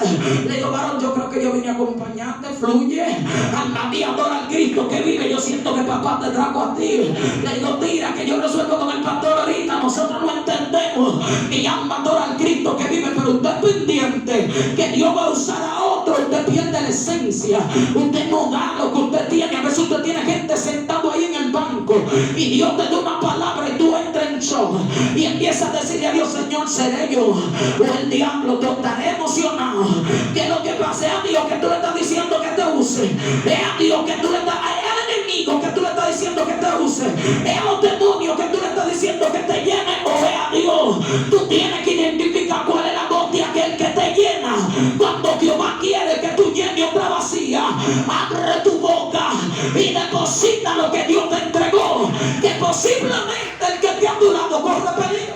Le digo: varón, yo creo que yo vine a acompañarte, fluye. Alma mía, adora al Cristo que vive. Yo siento que papá te trajo a ti. Le digo: tira, que yo resuelvo con el pastor ahorita. Nosotros no entendemos. Mi alma adora al Cristo que vive, pero usted es pendiente que Dios va a usar a otro. Usted pierde la esencia. Usted no da lo que usted tiene. A veces usted tiene gente sentado ahí en el banco y Dios te da una palabra y tú entras en shock y empiezas a decirle a Dios: Señor, seré yo o el diablo. Tú estaré emocionado. Que lo que pase a Dios que tú le estás diciendo que te use, es a Dios que tú le estás, es al enemigo que tú le estás diciendo que te use, es a los demonios que tú le estás diciendo que te llene, o es a Dios. Tú tienes que identificar cuál es la voz de aquel que te llena. Cuando Jehová quiere que tú llenes otra vacía, abre tu boca y deposita lo que Dios te entregó, que posiblemente el que te ha durado corre peligro.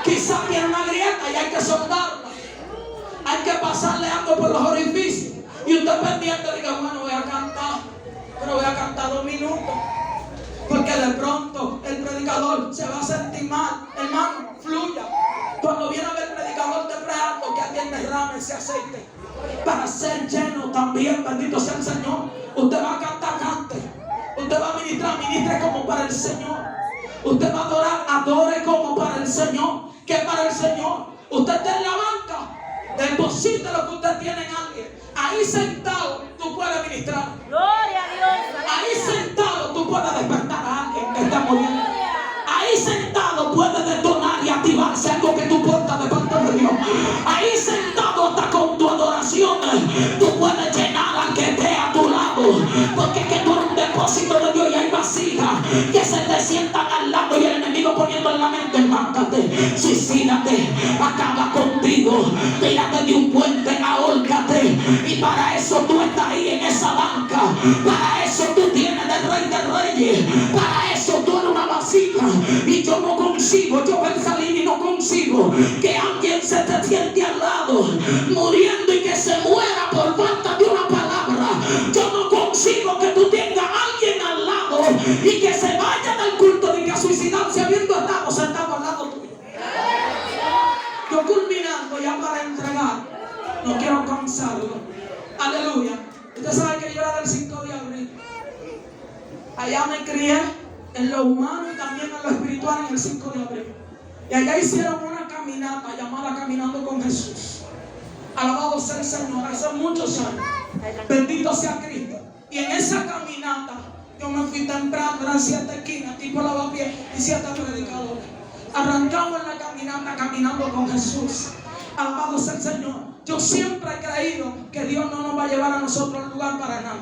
Quizás tiene una grieta y hay que soldarla. Hay que pasarle algo por los orificios. Y usted pendiente diga: bueno, voy a cantar, pero voy a cantar 2 minutos. Porque de pronto el predicador se va a sentir mal. Hermano, fluya. Cuando viene a ver el predicador declarando que alguien derrame ese aceite para ser lleno también, bendito sea el Señor. Usted va a cantar, cante. Usted va a ministrar, ministre como para el Señor. Usted va a adorar, adore como para el Señor. ¿Qué para el Señor? Usted está en la banca, deposite lo que usted tiene en alguien. Ahí sentado tú puedes ministrar. Gloria a Dios. Ahí sentado tú puedes despertar a alguien que está muriendo. Ahí sentado puede detonar y activarse algo que tú portas de parte de Dios. Ahí sentado hasta con tu adoración tú puedes llenar al que esté a tu lado. Porque es que tú eres un depósito de Dios y hay vasijas que se te sientan al lado y el enemigo poniendo en la mente: mátate, suicídate, acaba contigo, tírate de un puente, ahórcate. Y para eso tú estás ahí en esa banca. Para eso tú tienes del Rey de Reyes. Para eso tú eres una vasija. Y yo no consigo, yo voy a salir y no consigo que alguien se te siente al lado muriendo y que se muera por falta de una palabra. Yo no consigo que tú tengas a alguien al lado y que se vaya del culto y que a suicidarse habiendo estado sentado al lado tuyo. Yo culminando ya para entregar, no quiero cansarlo. Aleluya. Usted sabe que yo era del 5 de abril. Allá me crié en lo humano y también en lo espiritual en el 5 de abril. Y allá hicieron una caminata llamada Caminando con Jesús. Alabado sea el Señor, hace muchos años. Bendito sea Cristo. Y en esa caminata, yo me fui temprano, eran 7 esquinas, tipo lavapiés y 7 predicadores. Arrancamos en la caminata, caminando con Jesús. Alabado sea el Señor. Yo siempre he creído que Dios no nos va a llevar a nosotros al lugar para nada.